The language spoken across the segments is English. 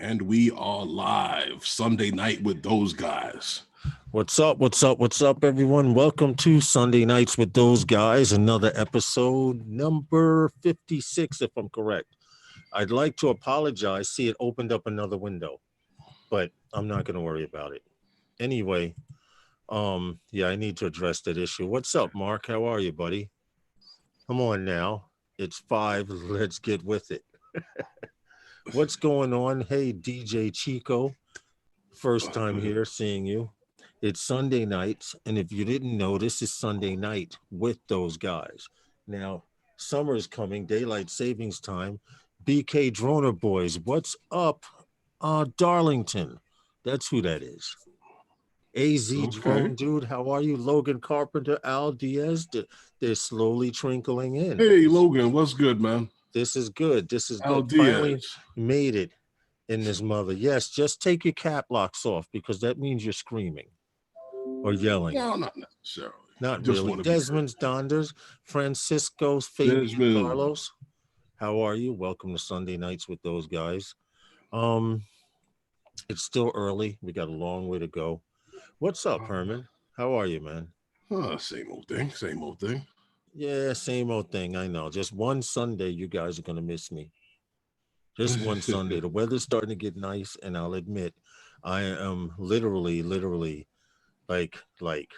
And we are live Sunday night with those guys. What's up, everyone? Welcome to Sunday Nights with Those Guys, another episode, number 56, if I'm correct. I'd like to apologize. See, it opened up another window, but I'm not going to worry about it. Anyway, yeah, I need to address that issue. What's up, Mark? How are you, buddy? Come on now. It's 5. Let's get with it. What's going on? Hey, DJ Chico. First time here seeing you. It's Sunday nights, and if you didn't know, this is Sunday night with those guys. Now, summer's coming, daylight savings time. BK Droner boys, what's up? Darlington. That's who that is. AZ Drone dude, how are you? Logan Carpenter, Al Diaz, they're slowly trickling in. Hey, Logan, what's good, man? This is good. This is Al good. Diaz. Finally made it in this mother. Yes, just take your cap locks off because that means you're screaming or yelling. No, not necessarily. Not really. Desmond's Donders, Francisco's Fabian Carlos. How are you? Welcome to Sunday Nights with those guys. It's still early. We got a long way to go. What's up, Herman? How are you, man? Same old thing. Same old thing. Yeah, same old thing. I know. Just one Sunday, you guys are gonna miss me. Just one Sunday. The weather's starting to get nice, and I'll admit, I am literally, like,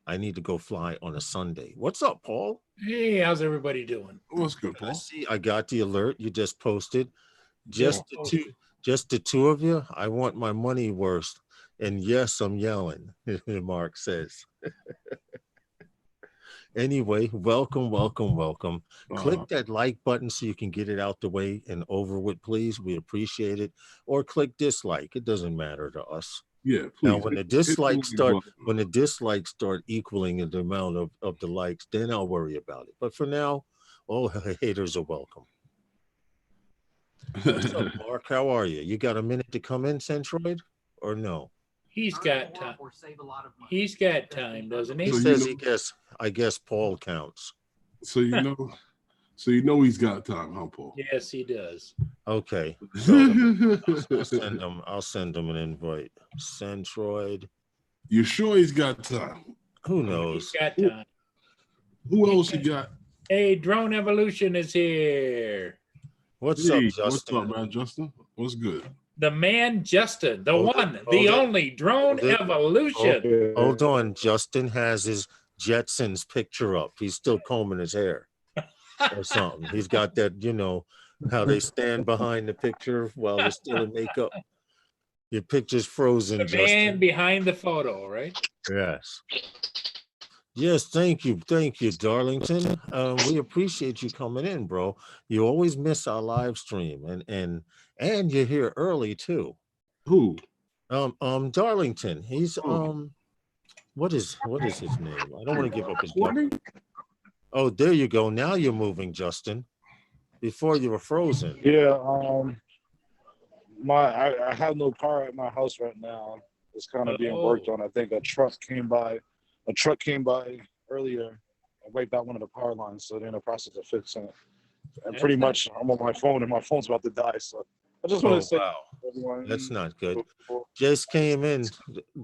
I need to go fly on a Sunday. What's up, Paul? Hey, how's everybody doing? What's good, Paul? I got the alert you just posted. Just the two of you. I want my money worth. And yes, I'm yelling. Mark says. Anyway, welcome. Click that like button so you can get it out the way and over with, please. We appreciate it. Or click dislike. It doesn't matter to us. Yeah, please. Now, when the dislikes start equaling the amount of the likes, then I'll worry about it. But for now, all haters are welcome. What's up, Mark? How are you? You got a minute to come in, Centroid, or no? He's got time. He's got time, doesn't he? He says I guess Paul counts. So you know he's got time, huh, Paul? Yes, he does. Okay. So I'll send him an invite. Centroid. You sure he's got time? Who knows? He's got time. Who else he got? Hey, Drone Evolution is here. What's up, Justin? What's up, man, Justin? What's good? The man, Justin, the only Drone Evolution. Hold on. Justin has his Jetsons picture up. He's still combing his hair or something. He's got that, you know, how they stand behind the picture while they're still in makeup. Your picture's frozen, the Justin. man behind the photo, right? Yes. Yes, thank you, Darlington. We appreciate you coming in, bro. You always miss our live stream, and you're here early too. Who? Darlington. He's what is his name? I don't want to give up his name. Oh, there you go. Now you're moving, Justin. Before you were frozen. Yeah. I have no car at my house right now. It's kind of being worked on. I think a truck came by earlier and wiped out one of the power lines, so they're in the process of fixing it. And pretty much I'm on my phone and my phone's about to die. So I just want to say everyone, that's not good. Just came in.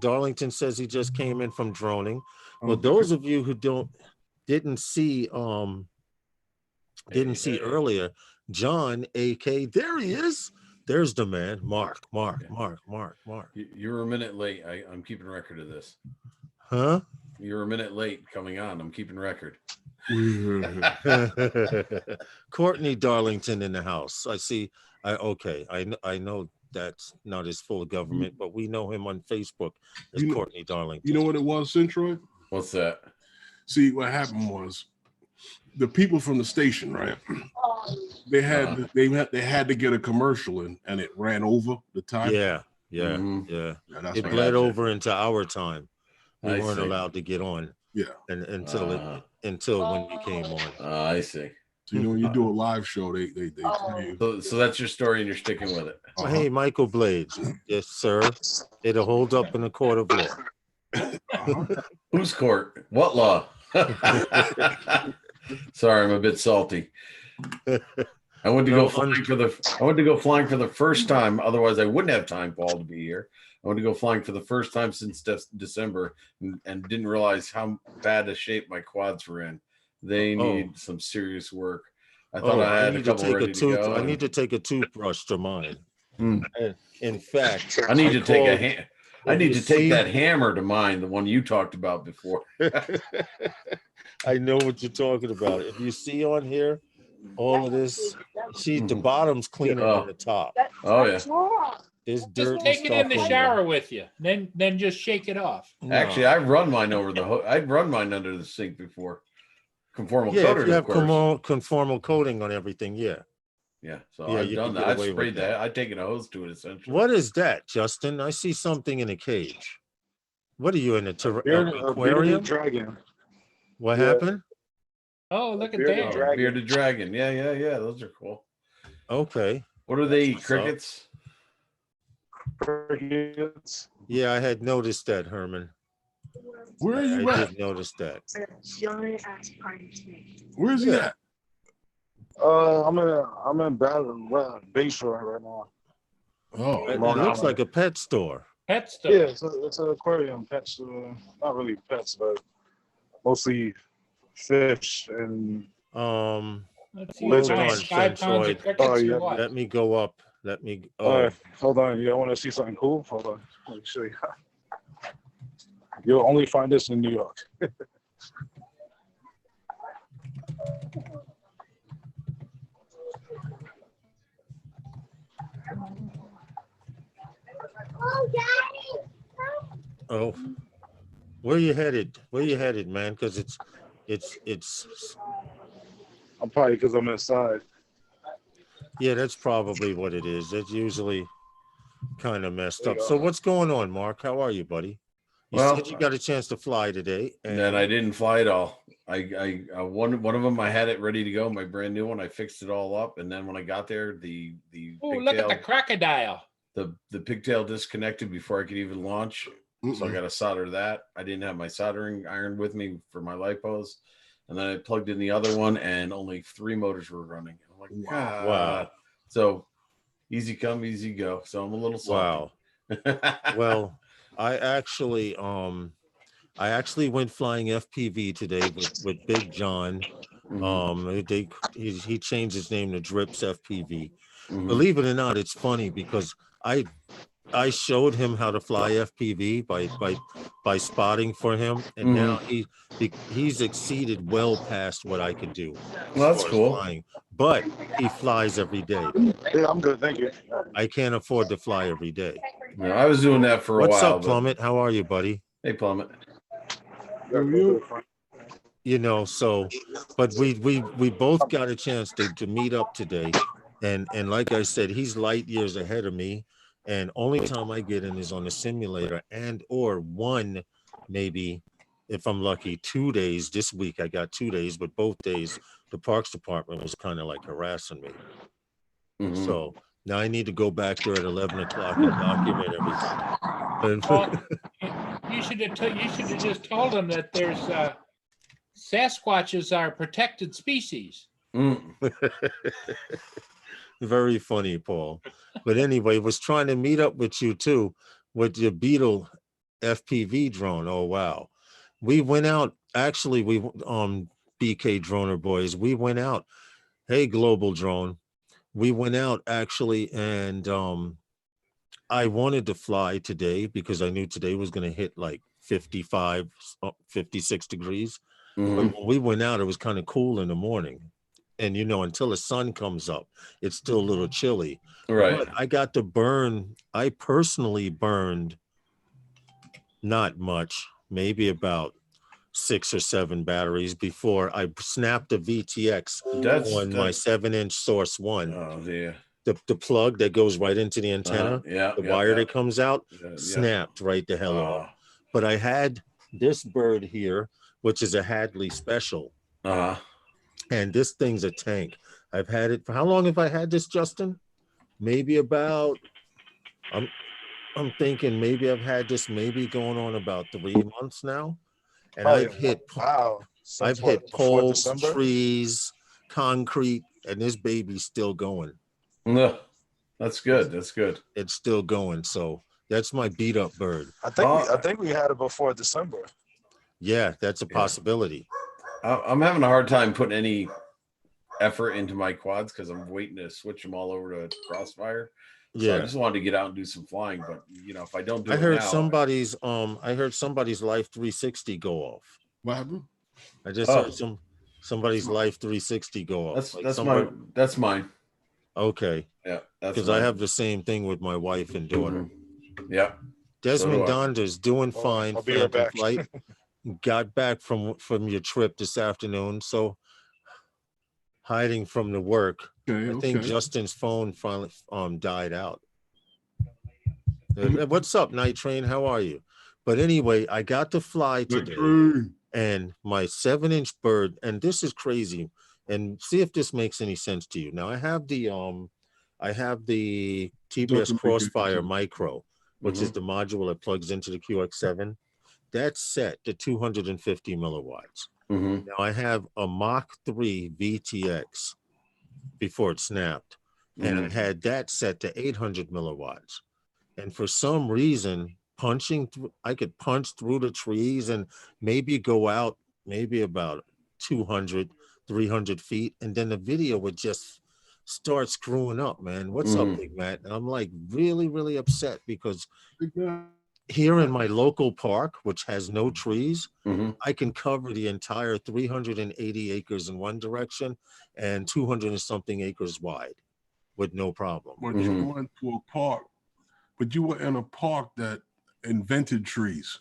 Darlington says he just came in from droning. Well, those of you who didn't see earlier, John, AK, there he is. There's the man, Mark. You're a minute late. I'm keeping record of this. Huh? You're a minute late coming on. I'm keeping record. Courtney Darlington in the house. I see. I know that's not his full government, but we know him on Facebook as Courtney Darlington. You know what it was, Centroid? What's that? See, what happened was the people from the station, right? They had to get a commercial in, and it ran over the time. Yeah. It bled over into our time. We weren't allowed to get on. Yeah. And until when we came on. I see. So you know when you do a live show, they tell you. So that's your story, and you're sticking with it. Hey, Michael Blades. Yes, sir. It'll hold up in a court of law. Whose court? What law? Sorry, I'm a bit salty. I went to No, go flying for the first time. Otherwise, I wouldn't have time, Paul, to be here. I went to go flying for the first time since December, and didn't realize how bad a shape my quads were in. They need some serious work. I thought I had a couple ready to go. I need to take a toothbrush to mine. Mm. In fact, I need to take I need to take that hammer to mine, the one you talked about before. I know what you're talking about. If you see on here, all of this, see the bottom's cleaner than the top. Oh yeah. There's dirt. Just take it in the shower with you, then just shake it off. Actually, I've run mine I'd run mine under the sink before. Conformal coated, if you have of course. conformal coating on everything, yeah. Yeah, so I've done that. I've sprayed that. I've taken a hose to it essentially. What is that, Justin? I see something in a cage. What are you in aquarium? Dragon. What happened? Oh, look at Bearded that. dragon. Bearded dragon. Yeah. Those are cool. Okay. What do they eat? Crickets? Crickets. Yeah, I had noticed that, Herman. Where are you I at? did notice that. Where's he at? I'm in Bayshore right now. Oh, It Long looks Island. like a pet store. Pet stuff. Yeah, it's an aquarium. Pets, not really pets, but mostly fish and Let's see. Hold Five on, pounds of Centroid. crickets Oh, or yeah. what? Let me go up. All right, hold on. You want to see something cool? Hold on. Let me show you. You'll only find this in New York. Oh, where you headed? Where you headed, man? Because it's I'm probably because I'm inside. yeah, that's probably what it is. It's usually kind of messed There up. you So go. what's going on, Mark? How are you, buddy? You Well, said you got a chance to fly today. And then I didn't fly at all. I one of them, I had it ready to go, my brand new one. I fixed it all up, and then when I got there, the Oh, look at the pigtail, crocodile. the pigtail disconnected before I could even launch. So I got to solder that. I didn't have my soldering iron with me for my lipos, and then I plugged in the other one, and only 3 motors were running. I'm like, Wow. Wow. So easy come, easy go. So I'm a little salty. Wow. Well, I actually went flying FPV today with Big John. He changed his name to Drips FPV. Believe it or not, it's funny because I showed him how to fly FPV by spotting for him, and now he's exceeded well past what I could do. Well, that's cool. Flying, but he flies every day. Yeah, I'm good, thank you. I can't afford to fly every day. No, I was doing that for a What's while. up, Plummet? How are you, buddy? Hey, Plummet. You know, so but we both got a chance to meet up today, and like I said, he's light years ahead of me, and only time I get in is on the simulator, and or one, maybe if I'm lucky, 2 days. This week I got 2 days, but both days the Parks Department was kind of like harassing me. So now I need to go back there at 11 o'clock and document everything. Well, you should have just told them that there's Sasquatches are protected species. Very funny, Paul. But anyway, was trying to meet up with you too with your Beetle FPV drone. Oh wow. We went out, actually, BK Droner boys, we went out. Hey, Global Drone. We went out actually, and I wanted to fly today because I knew today was going to hit like 55, 56 degrees. But when we went out, it was kind of cool in the morning. And, you know, until the sun comes up, it's still a little chilly. Right. But I got to burn, I personally burned not much, maybe about 6 or 7 batteries before I snapped a VTX on my 7-inch Source One. Oh, yeah. The plug that goes right into the antenna, the wire that comes out, snapped right the hell off. But I had this bird here, which is a Hadley Special. And this thing's a tank. I've had it for how long have I had this, Justin? Maybe about I'm thinking maybe I've had this maybe going on about 3 months now. And I've hit poles, trees, concrete, and this baby's still going. No, that's good. That's good. It's still going. So that's my beat up bird. I think we had it before December. Yeah, that's a Yeah. possibility. I'm having a hard time putting any effort into my quads because I'm waiting to switch them all over to Crossfire. So I Yeah. just wanted to get out and do some flying, but if I don't do I it heard now, somebody's Life 360 go off. What happened? I just heard somebody's Life 360 go off. that's mine. Okay. Yeah, that's Because I have the same thing with my wife and daughter. Yeah. Desmond So do I. Donda's doing fine. I'll be right back. Flight. Got back from your trip this afternoon, so hiding from the work. Okay, I think Justin's phone finally died out. What's up, Night Train? How are you? But anyway, I got to fly today, and my 7-inch bird, and this is crazy. And see if this makes any sense to you. Now I have the TBS Crossfire Micro, which is the module that plugs into the QX7. That's set to 250 milliwatts. Now I have a Mach 3 VTX before it snapped, and I had that set to 800 milliwatts. And for some reason, I could punch through the trees and maybe go out maybe about 200, 300 feet, and then the video would just start screwing up, man. What's up, Big Matt? And I'm like really, really upset because here in my local park, which has no trees, I can cover the entire 380 acres in one direction and 200 and something acres wide with no problem. But you went to a park, but you were in a park that invented trees.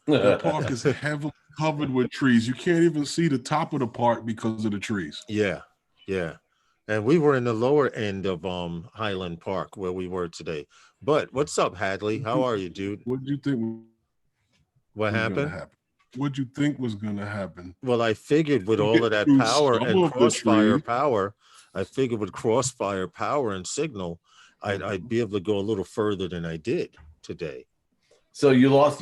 The park is heavily covered with trees. You can't even see the top of the park because of the trees. Yeah, yeah. And we were in the lower end of Highland Park where we were today. But what's up, Hadley? How are you, dude? What did you think? What happened? What did you think was going to happen? Well, I figured with all of that power and Crossfire power, I figured with Crossfire power and signal, I'd be able to go a little further than I did today. So you lost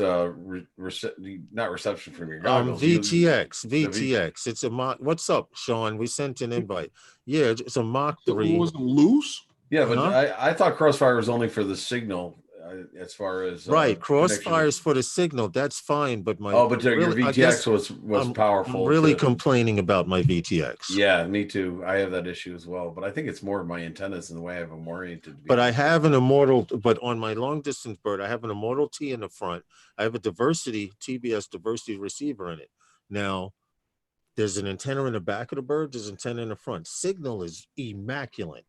not reception from your goggles. VTX. It's a Mach. What's up, Sean? We sent an invite. Yeah, it's a Mach 3. It wasn't loose? Yeah, but I thought Crossfire was only for the signal as far as right. Crossfire's for the signal. That's fine, but your VTX was powerful. I'm really complaining about my VTX. Yeah, me too. I have that issue as well, but I think it's more my antennas and the way I have them oriented. But I have an Immortal. But on my long distance bird, I have an Immortal T in the front. I have a TBS diversity receiver in it. Now, there's an antenna in the back of the bird. There's an antenna in the front. Signal is immaculate.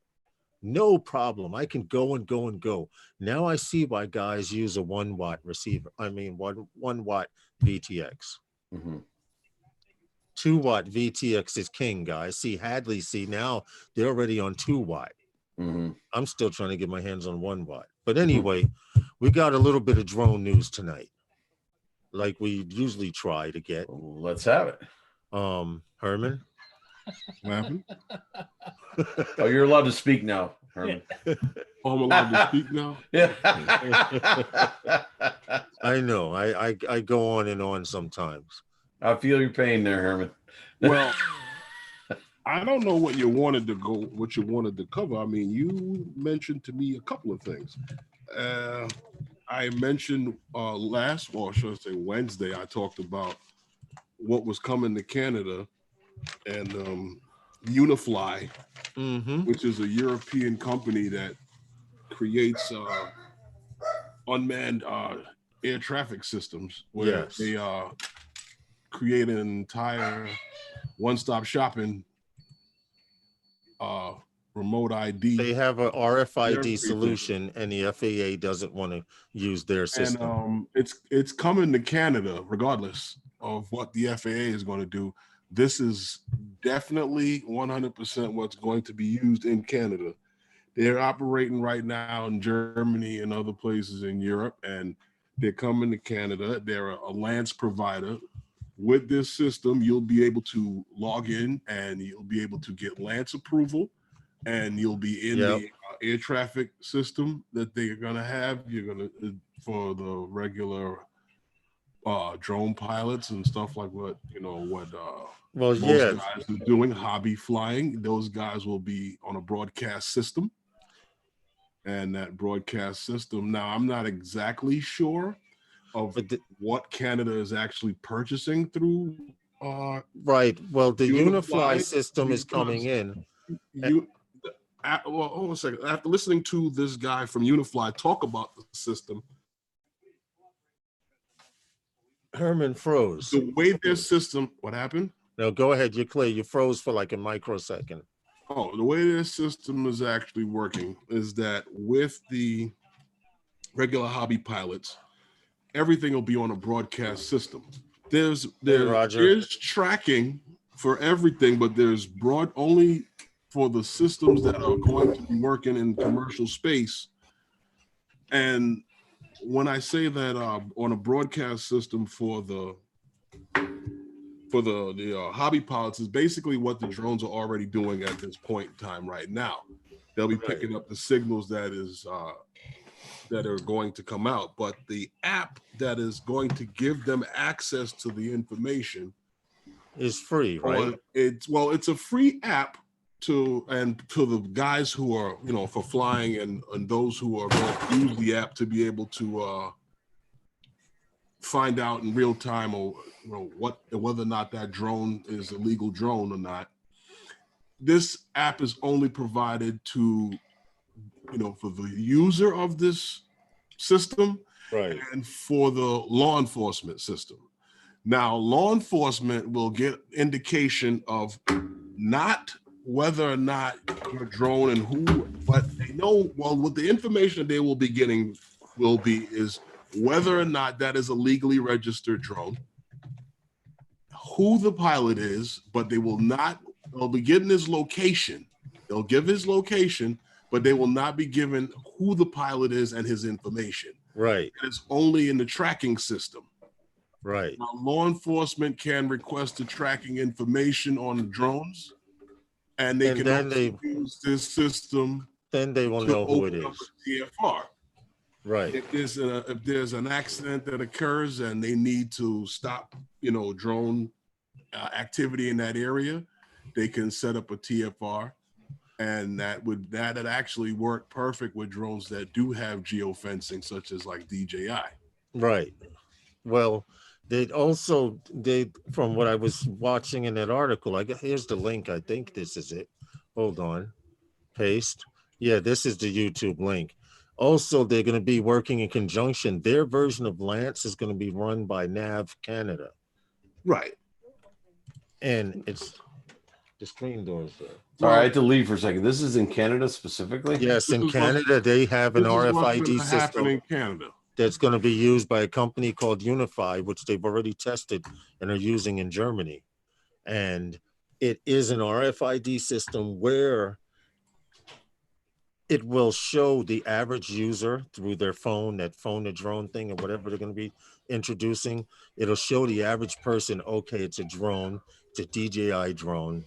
No problem. I can go and go and go. Now I see why guys use a 1 watt receiver. I mean, 1 watt VTX. 2 watt VTX is king, guys. See, Hadley, now they're already on 2 watt. I'm still trying to get my hands on 1 watt. But anyway, we got a little bit of drone news tonight, like we usually try to get. Let's have it. Herman? What happened? Oh, you're allowed to speak now, Herman. Oh, I'm allowed to speak now? Yeah. I know. I go on and on sometimes. I feel your pain there, Herman. Well, I don't know what you wanted to cover. I mean, you mentioned to me a couple of things. I mentioned Wednesday, I talked about what was coming to Canada and Unifly, which is a European company that creates unmanned air traffic systems where they create an entire one-stop shopping remote ID. They have a RFID solution, and the FAA doesn't want to use their system. And it's coming to Canada, regardless of what the FAA is going to do. This is definitely 100% what's going to be used in Canada. They're operating right now in Germany and other places in Europe, and they're coming to Canada. They're a Lance provider. With this system, you'll be able to log in and you'll be able to get Lance approval, and you'll be in the air traffic system that they're going to have. You're going to, for the regular drone pilots and stuff like what Well, most yeah, guys are doing, hobby flying. Those guys will be on a broadcast system, and that broadcast system. Now, I'm not exactly sure of but what Canada is actually purchasing through right. Well, the Unify Unify, system is coming because in. you. Well, hold on a second. After listening to this guy from Unify talk about the system, Herman froze. the way their system, what happened? No, go ahead. You're clear. You froze for like a microsecond. Oh, the way their system is actually working is that with the regular hobby pilots, everything will be on a broadcast system. There's Roger. tracking for everything, but there's broad only for the systems that are going to be working in commercial space. And when I say that on a broadcast system for the hobby pilots is basically what the drones are already doing at this point in time right now. They'll be picking up the signals that are going to come out, but the app that is going to give them access to the information Is free, right? It's a free app to the guys who are for flying and those who are going to use the app to be able to find out in real time or whether or not that drone is a legal drone or not. This app is only provided to for the user of this system, Right. and for the law enforcement system. Now, law enforcement will get indication of not whether or not your drone and who, but they know, well, what the information that they will be getting is whether or not that is a legally registered drone, who the pilot is, but they'll be getting his location. They'll give his location, but they will not be given who the pilot is and his information. Right. It's only in the tracking system. Right. Now, law enforcement can request the tracking information on the drones, and they can also use this system. Then they will know who it is. TFR. Right. If there's an accident that occurs and they need to stop, drone activity in that area, they can set up a TFR, and that would actually work perfect with drones that do have geofencing, such as like DJI. Right. Well, from what I was watching in that article, here's the link. I think this is it. Hold on. Paste. Yeah, this is the YouTube link. Also, they're going to be working in conjunction. Their version of Lance is going to be run by Nav Canada. Right. And it's the screen doors there. Sorry, I had to leave for a second. This is in Canada specifically? Yes, in Canada, they have an RFID system in Canada that's going to be used by a company called Unify, which they've already tested and are using in Germany. And it is an RFID system where it will show the average user through their phone, that phone to drone thing or whatever they're going to be introducing. It'll show the average person, okay, it's a drone, it's a DJI drone.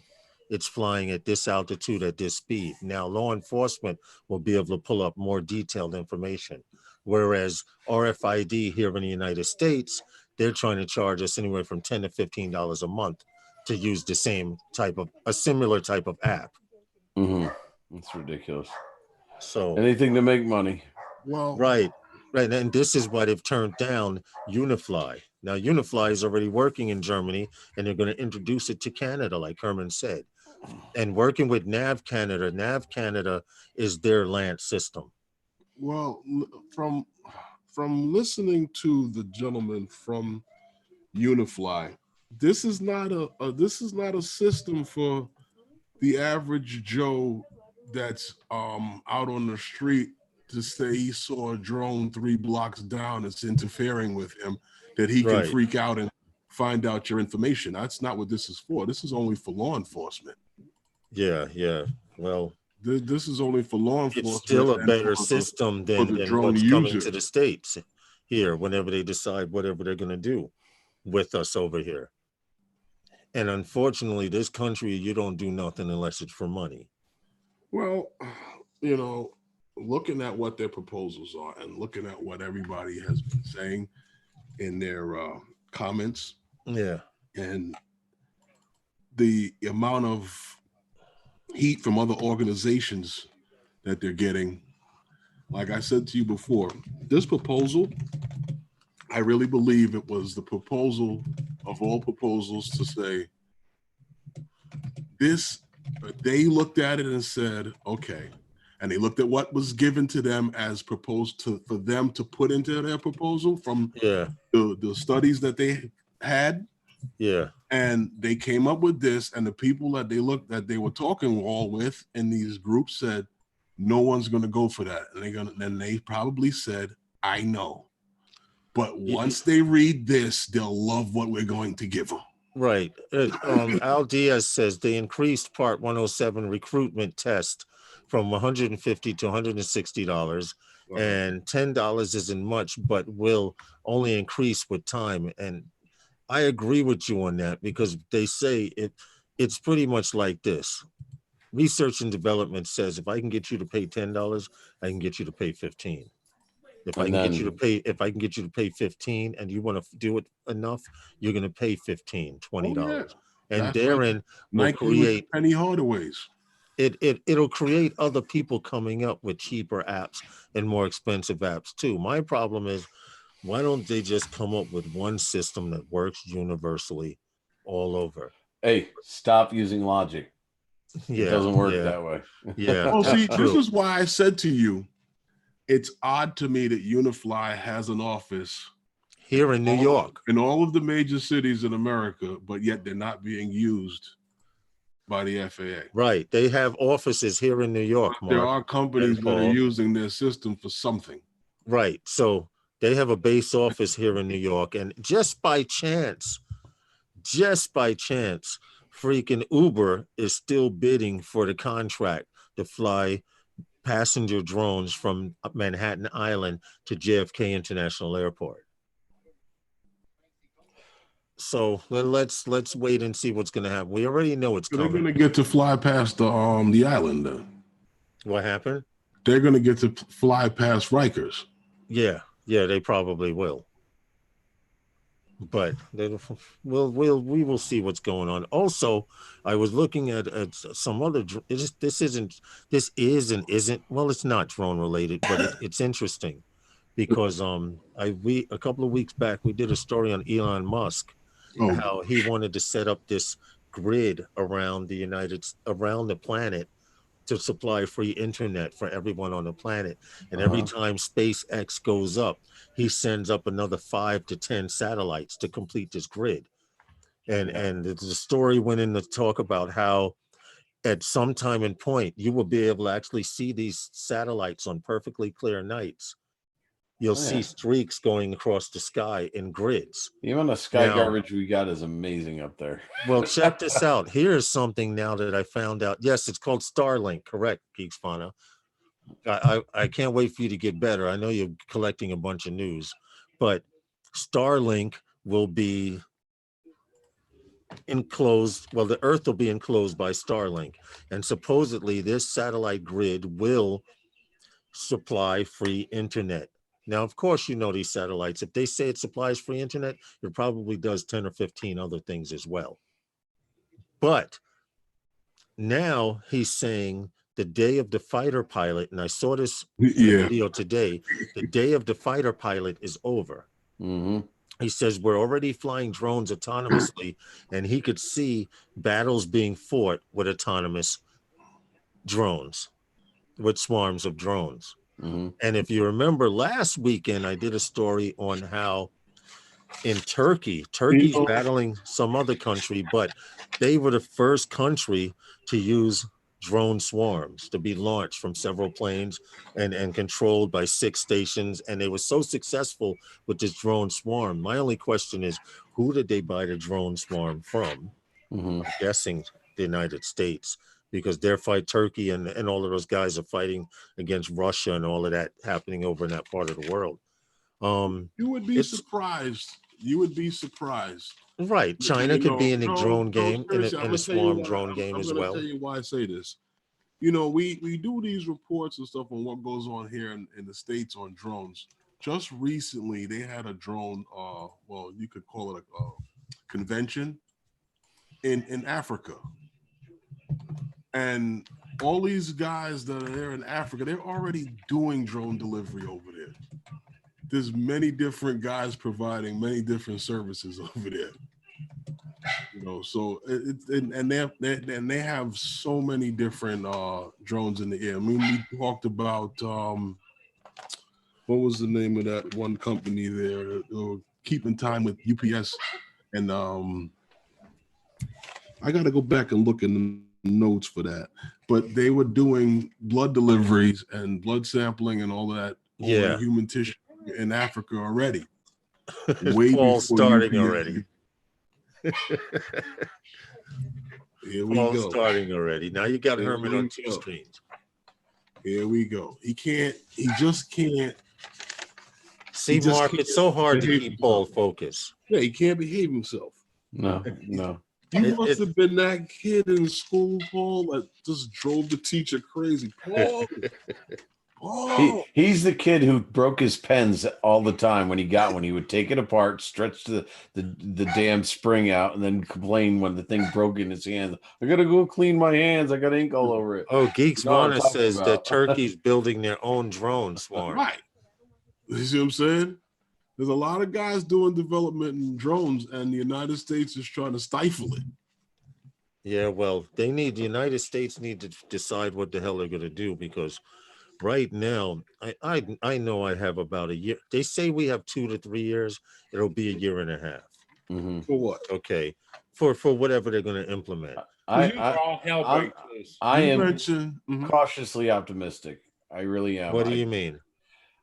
It's flying at this altitude at this speed. Now, law enforcement will be able to pull up more detailed information. Whereas RFID here in the United States, they're trying to charge us anywhere from $10 to $15 a month to use a similar type of app. Mm-hmm. That's ridiculous. So anything to make money. Well, right. And this is why they've turned down Unify. Now, Unify is already working in Germany, and they're going to introduce it to Canada, like Herman said. And working with Nav Canada is their Lance system. Well, from listening to the gentleman from Unify, this is not a system for the average Joe that's out on the street to say he saw a drone 3 blocks down that's interfering with him, that he can freak out and find out your information. That's not what this is for. This is only for law enforcement. Yeah. Well, this is only for law enforcement. It's still a better system than what's coming to the States here whenever they decide whatever they're going to do with us over here. And unfortunately, this country, you don't do nothing unless it's for money. Well, looking at what their proposals are and looking at what everybody has been saying, in their comments, Yeah. and the amount of heat from other organizations that they're getting. Like I said to you before, this proposal, I really believe it was the proposal of all proposals to say this. They looked at it and said, okay. And they looked at what was given to them as proposed for them to put into their proposal from the studies that they had. Yeah. And they came up with this, and the people that they were talking all with in these groups said, no one's going to go for that. And they probably said, I know. But once they read this, they'll love what we're going to give them. Right. Al Diaz says they increased Part 107 recruitment test from $150 to $160, and $10 isn't much, but will only increase with time. And I agree with you on that, because they say it's pretty much like this. Research and development says if I can get you to pay $10, I can get you to pay $15. If I can get you to pay 15 and you want to do it enough, you're going to pay $15, $20. Oh, yeah. And That's therein will Nike create Penny Hardaways. It'll create other people coming up with cheaper apps and more expensive apps too. My problem is, why don't they just come up with one system that works universally all over? Hey, stop using logic. Yeah, it doesn't work that way. Yeah. Well, see, this is why I said to you, it's odd to me that Unifly has an office here in New York, in all of the major cities in America, but yet they're not being used by the FAA. Right. They have offices here in New York, Mark. There are companies that are using their system for something. Right. So they have a base office here in New York, and just by chance, freaking Uber is still bidding for the contract to fly passenger drones from Manhattan Island to JFK International Airport. So let's wait and see what's going to happen. We already know it's coming. They're going to get to fly past the island then. What happened? They're going to get to fly past Rikers. Yeah, they probably will. But we will see what's going on. Also, I was looking at some other. This is and isn't. Well, it's not drone related, but it's interesting because a couple of weeks back we did a story on Elon Musk, how he wanted to set up this grid around the planet to supply free internet for everyone on the planet. And every time SpaceX goes up, he sends up another 5 to 10 satellites to complete this grid. And the story went in to talk about how at some time and point, you will be able to actually see these satellites on perfectly clear nights. You'll see streaks going across the sky in grids. Even the sky garbage we got is amazing up there. Well, check this out. Here's something now that I found out. Yes, it's called Starlink. Correct, Geeks Fauna. I can't wait for you to get better. I know you're collecting a bunch of news, but Starlink will be enclosed. Well, the Earth will be enclosed by Starlink, and supposedly this satellite grid will supply free internet. Now, of course, you know these satellites, if they say it supplies free internet, it probably does 10 or 15 other things as well. But now he's saying the day of the fighter pilot, and I saw this in a video today, the day of the fighter pilot is over. Mm-hmm. He says we're already flying drones autonomously, and he could see battles being fought with autonomous drones, with swarms of drones. Mm-hmm. And if you remember last weekend, I did a story on how in Turkey's battling some other country, but they were the first country to use drone swarms to be launched from several planes and controlled by 6 stations. And they were so successful with this drone swarm. My only question is, who did they buy the drone swarm from? Mm-hmm. I'm guessing the United States, because their fight Turkey and all of those guys are fighting against Russia and all of that happening over in that part of the world. You would be surprised. You would be surprised. Right. China could be in the drone game, in a swarm drone game as well. I'm going to tell you why I say this. You know, we do these reports and stuff on what goes on here in the States on drones. just recently they had a drone, well, you could call it a convention in Africa. And all these guys that are there in Africa, they're already doing drone delivery over there. There's many different guys providing many different services over there. You know, so they have so many different drones in the air. I mean, we talked about what was the name of that one company there? Keeping time with UPS, and I got to go back and look in the notes for that. But they were doing blood deliveries and blood sampling and all of that over human tissue in Africa already. Way Paul before starting UPS. already. Here we Paul's go. starting already. Now you got Here Herman we on 2 go. screens. Here we go. He just can't. See, just Mark, can't it's so hard to behave keep Paul himself. focused. Yeah, he can't behave himself. No. You must have been that kid in school, Paul, that just drove the teacher crazy. Paul, He's the kid who broke his pens all the time when he got one. He would take it apart, stretch the damn spring out, and then complain when the thing broke in his hands. I gotta go clean my hands. I got ink all over it. Oh, Geeks You know what I'm Warner talking says about. that Turkey's building their own drone swarm. right. You see what I'm saying? There's a lot of guys doing development in drones, and the United States is trying to stifle it. Yeah, well, the United States need to decide what the hell they're going to do, because right now, I know I have about a year. They say we have 2 to 3 years. It'll be a year and a half. Mm-hmm. For what? Okay, for whatever they're going to implement. All hell breaks loose. I You am mentioned, cautiously optimistic. I really am. What do you mean?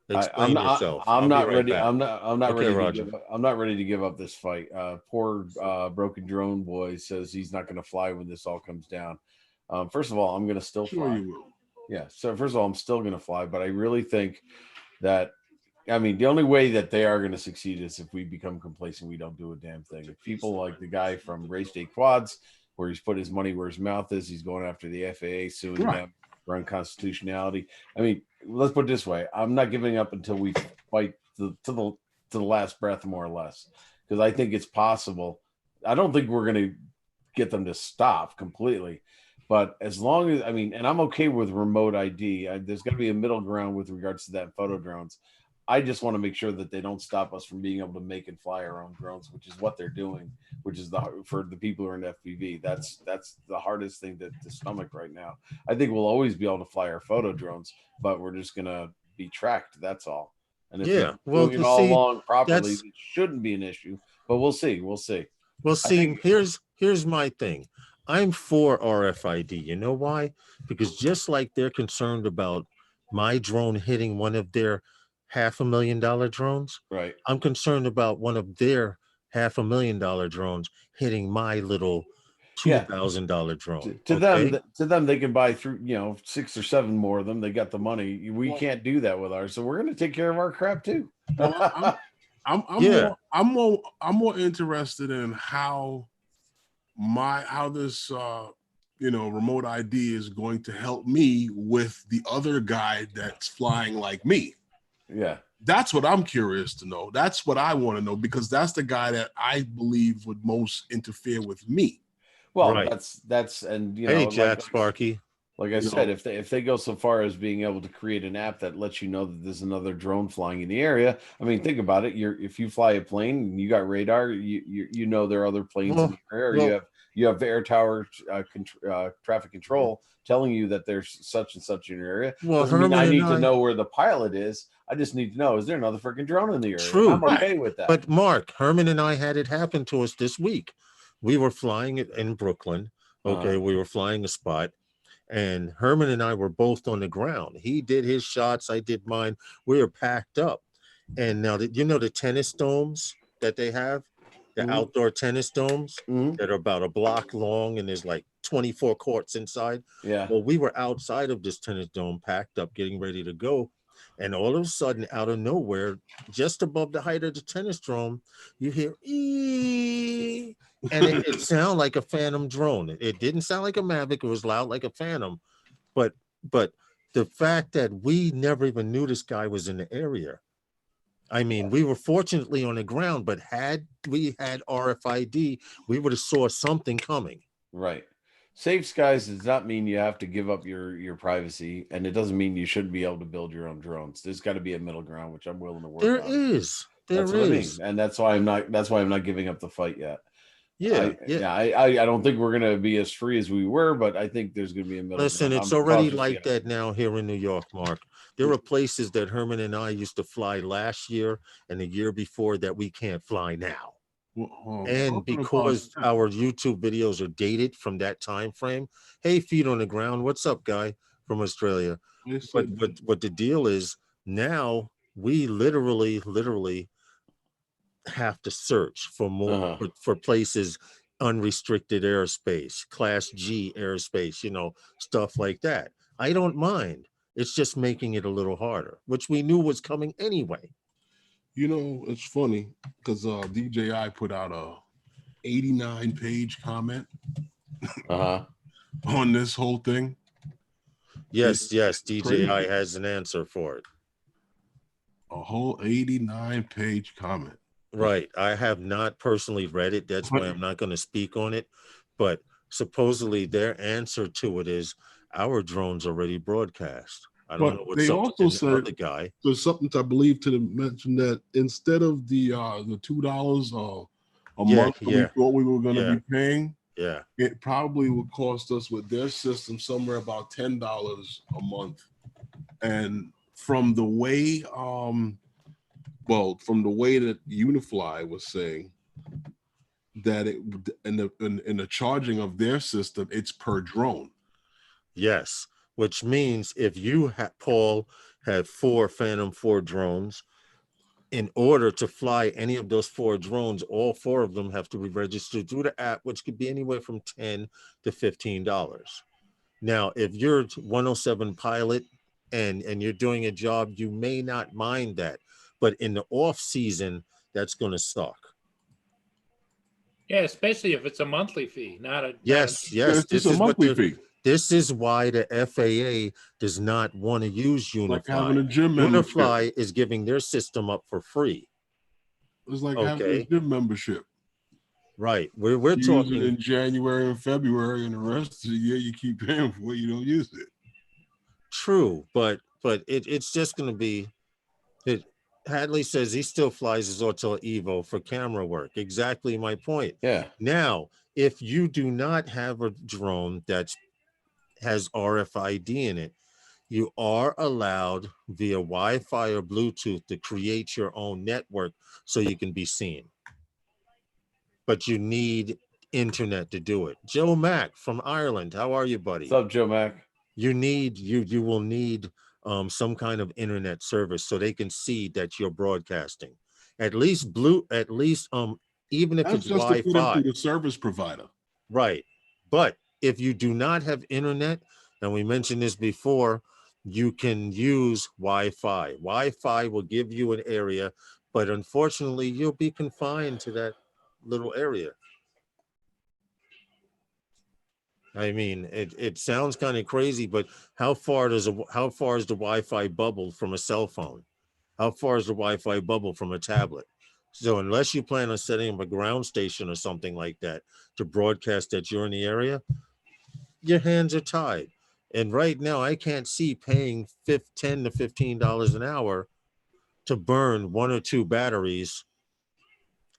I'm Explain not, yourself. I'm I'll not be right ready. back. I'm not Okay, ready. Roger. I'm not ready to give up this fight. Poor broken drone boy says he's not going to fly when this all comes down. First of all, I'm going to still sure fly. you will. Yeah. So first of all, I'm still going to fly, but I really think that, I mean, the only way that they are going to succeed is if we become complacent. We don't do a damn thing. If people like the guy from Race Day Quads, where he's put his money where his mouth is, he's going after the FAA, suing them for unconstitutionality. I mean, let's put it this way: I'm not giving up until we fight to the last breath, more or less, because I think it's possible. I don't think we're going to get them to stop completely, but as long as, I mean, and I'm okay with remote ID. There's got to be a middle ground with regards to that photo drones. I just want to make sure that they don't stop us from being able to make and fly our own drones, which is what they're doing, which is for the people who are in FPV. That's the hardest thing to stomach right now. I think we'll always be able to fly our photo drones, but we're just going to be tracked. That's all. And if we're doing it all along properly, it shouldn't be an issue, but we'll see. We'll see. Well, see, here's my thing. I'm for RFID. You know why? Because just like they're concerned about my drone hitting one of their $500,000 drones, right? I'm concerned about one of their $500,000 drones hitting my little $2,000 drone. To them, they can buy through 6 or 7 more of them. They got the money. We can't do that with ours, so we're going to take care of our crap too. Well, I'm more interested in how this remote ID is going to help me with the other guy that's flying like me. Yeah. That's what I'm curious to know. That's what I want to know, because that's the guy that I believe would most interfere with me. Well, that's and hey, Jack Sparky. Like I said, if they go so far as being able to create an app that lets you know that there's another drone flying in the area, I mean, think about it. If you fly a plane and you got radar, you know there are other planes in the area. You have air tower traffic control telling you that there's such and such in your area. Well, I need to know where the pilot is. I just need to know, is there another freaking drone in the area? True. I'm okay with that. But Mark, Herman and I had it happen to us this week. We were flying in Brooklyn. Okay, we were flying a spot, and Herman and I were both on the ground. He did his shots, I did mine. We were packed up. And now, the tennis domes that they have, the outdoor tennis domes that are about a block long, and there's like 24 courts inside. Yeah. Well, we were outside of this tennis dome, packed up, getting ready to go. And all of a sudden, out of nowhere, just above the height of the tennis dome, you hear ee, and it sounded like a Phantom drone. It didn't sound like a Mavic. It was loud like a Phantom. But the fact that we never even knew this guy was in the area, I mean, we were fortunately on the ground, but had we had RFID, we would have saw something coming. Right. Safe skies does not mean you have to give up your privacy, and it doesn't mean you shouldn't be able to build your own drones. There's got to be a middle ground, which I'm willing to work There on. is. That's what I mean, and that's why I'm not giving up the fight yet. Yeah, I don't think we're gonna be as free as we were, but I think there's gonna be a middle Listen, ground. it's already like that now here in New York, Mark. There are places that Herman and I used to fly last year and the year before that we can't fly now. And because our YouTube videos are dated from that time frame, hey, feet on the ground, what's up, guy from Australia? But what the deal is now, we literally have to search for more for places, unrestricted airspace, Class G airspace, stuff like that. I don't mind. It's just making it a little harder, which we knew was coming anyway. It's funny because DJI put out a 89-page comment on this whole thing. Yes, DJI has an answer for it. A whole 89-page comment. Right. I have not personally read it. That's why I'm not going to speak on it. But supposedly their answer to it is our drones already broadcast. I don't know what's up with the other guy. There's something I believe to mention that instead of the $2 a month that we thought we were going to be paying, it probably would cost us with their system somewhere about $10 a month. And from the way that Unifly was saying that it in the charging of their system, it's per drone. Yes, which means if you Paul had 4 Phantom 4 drones, in order to fly any of those 4 drones, all 4 of them have to be registered through the app, which could be anywhere from $10 to $15. Now, if you're 107 pilot and you're doing a job, you may not mind that, but in the off season, that's going to suck. Yeah, especially if it's a monthly fee, not a yes. This is a monthly fee. This is why the FAA does not want to use Unifly. Like having a gym Unifly membership. is giving their system up for free. It's like having a gym membership. Right. We're talking in January and February, and the rest of the year you keep paying for it, you don't use it. True, but it's just going to be. Hadley says he still flies his Autel Evo for camera work. Exactly my point. Yeah. Now, if you do not have a drone that has RFID in it, you are allowed via Wi-Fi or Bluetooth to create your own network so you can be seen. But you need internet to do it. Joe Mack from Ireland, how are you, buddy? What's up, Joe Mack? You will need some kind of internet service so they can see that you're broadcasting. At least even if it's just Wi-Fi through the service provider. Right. But if you do not have internet, and we mentioned this before, you can use Wi-Fi. Wi-Fi will give you an area, but unfortunately you'll be confined to that little area. I mean, it sounds kind of crazy, but how far is the Wi-Fi bubble from a cell phone? How far is the Wi-Fi bubble from a tablet? So unless you plan on setting up a ground station or something like that to broadcast that you're in the area, your hands are tied. And right now, I can't see paying $10 to $15 an hour to burn 1 or 2 batteries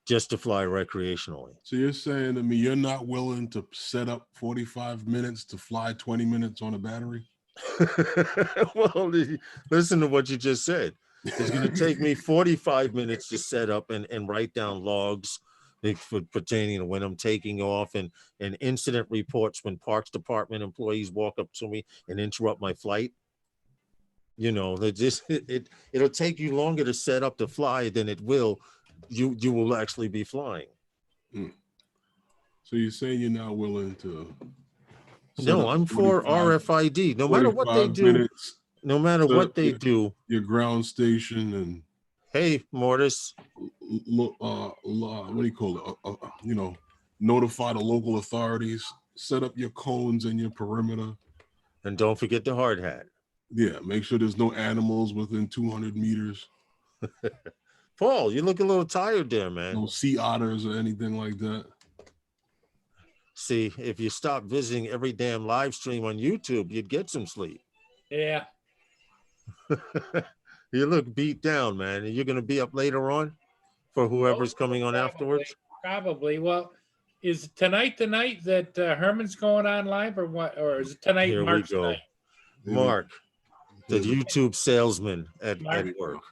just to fly recreationally. So you're saying to me you're not willing to set up 45 minutes to fly 20 minutes on a battery? Well, listen to what you just said. It's going to take me 45 minutes to set up and write down logs pertaining to when I'm taking off and incident reports when Parks Department employees walk up to me and interrupt my flight. It'll take you longer to set up to fly than it will. You will actually be flying. So you're saying you're not willing to? No, I'm for RFID. No matter what they do, your ground station and. Hey, Mortis. What do you call it? Notify the local authorities. Set up your cones and your perimeter. And don't forget the hard hat. Yeah, make sure there's no animals within 200 meters. Paul, you look a little tired there, man. No sea otters or anything like that. See, if you stop visiting every damn live stream on YouTube, you'd get some sleep. Yeah. You look beat down, man. And you're going to be up later on for whoever's coming on afterwards? Probably. Well, is tonight the night that Herman's going on live or what? Or is it tonight, Here March we go. 9th? Mark, the YouTube salesman at work.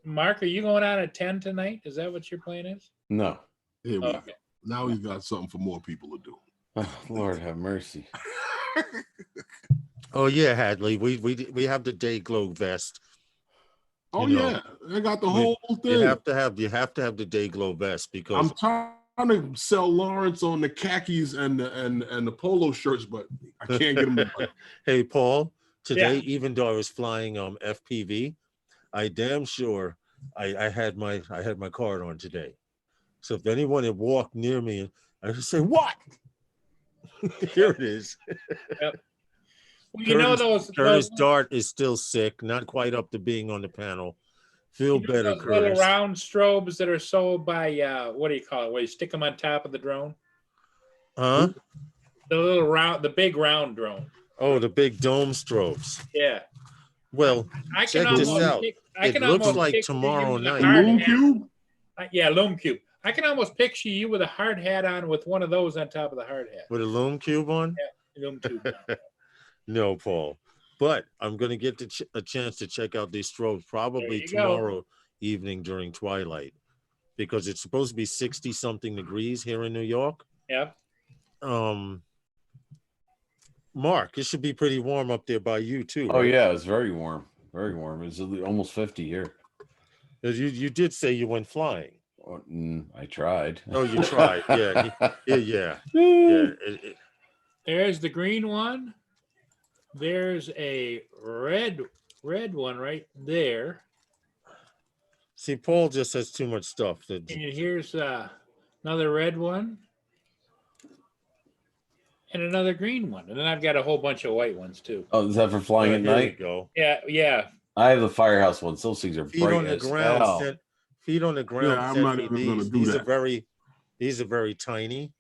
Mark, are you going on at 10 tonight? Is that what your plan is? No. Here we go. Now he's got something for more people to do. Oh, Lord have mercy. Oh yeah, Hadley. We have the day glow vest. Oh You know, yeah, I got the whole thing. You have to have the day glow vest because I'm trying to sell Lawrence on the khakis and the polo shirts, but I can't get them to buy. Hey Paul, today even though I was flying FPV, I damn sure I had my card on today. So if anyone had walked near me, I would say, "What?" Here it is. Yep. Well, you know Curtis Dart is still sick, not quite up to being on the panel. Feel better, those Curtis. little round strobes that are sold by what do you call it? Where you stick them on top of the drone? Huh? The big round drone. Oh, the big dome strobes. Yeah. Well, check this out. It looks like tomorrow night. Loom cube? Yeah, Loom Cube. I can almost picture you with a hard hat on with one of those on top of the hard hat. With a Loom Cube on? Yeah, Loom Cube. No, Paul. But I'm going to get a chance to check out these strobes probably tomorrow evening during twilight because it's supposed to be 60-something degrees here in New York. Yep. Mark, it should be pretty warm up there by you too. Oh right? yeah, it's very warm. Very warm. It's almost 50 here. You did say you went flying. I tried. Oh, you tried. Yeah. There's the green one. There's a red one right there. See, Paul just has too much stuff. And here's another red one. And another green one. And then I've got a whole bunch of white ones too. Oh, is that for flying at night? Go. Yeah. I have the Firehouse ones. Those things are Feet bright on the as ground. hell. Feet on the ground. Yeah, I'm not even going to do that. These are very tiny.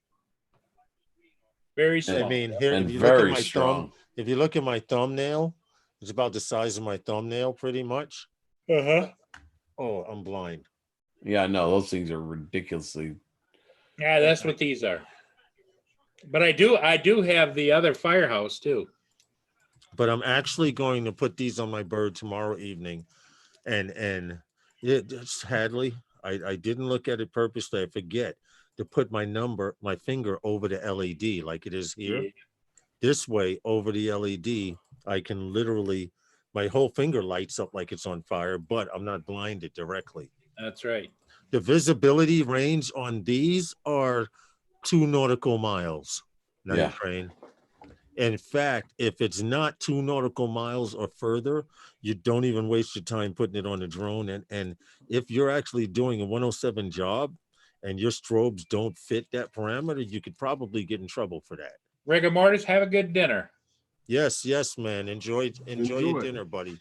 Very small. I mean, here, And if you look at very my strong. if you look at my thumbnail, it's about the size of my thumbnail, pretty much. Uh-huh. Oh, I'm blind. Yeah, no, those things are ridiculously. Yeah, that's what these are. But I do have the other Firehouse too. But I'm actually going to put these on my bird tomorrow evening, and it's Hadley. I didn't look at it purposely. I forget to put my finger over the LED like it is here. Yeah. This way, over the LED, I can literally, my whole finger lights up like it's on fire, but I'm not blinded directly. That's right. The visibility range on these are 2 nautical miles. Night train. In fact, if it's not 2 nautical miles or further, you don't even waste your time putting it on a drone. And if you're actually doing a 107 job and your strobes don't fit that parameter, you could probably get in trouble for that. Rigor mortis, have a good dinner. Yes, man. Enjoy your dinner, buddy.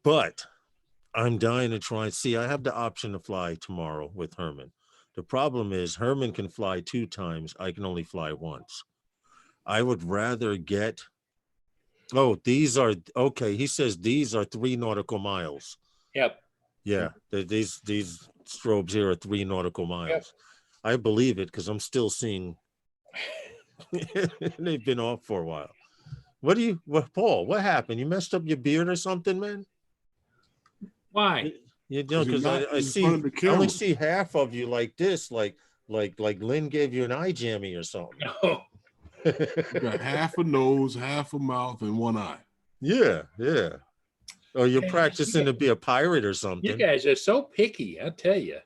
But I'm dying to try and see. I have the option to fly tomorrow with Herman. The problem is Herman can fly 2 times. I can only fly once. I would rather get, these are, okay, he says these are 3 nautical miles. Yep. Yeah, these strobes here are 3 nautical miles. Yep. I believe it because I'm still seeing, they've been off for a while. Paul, what happened? You messed up your beard or something, man? Why? You know, because I only see half of you like this, like Lynn gave you an eye jammy or something. No. You got half a nose, half a mouth, and 1 eye. Yeah. Oh, you're practicing to be a pirate or something. You guys are so picky, I'll tell you.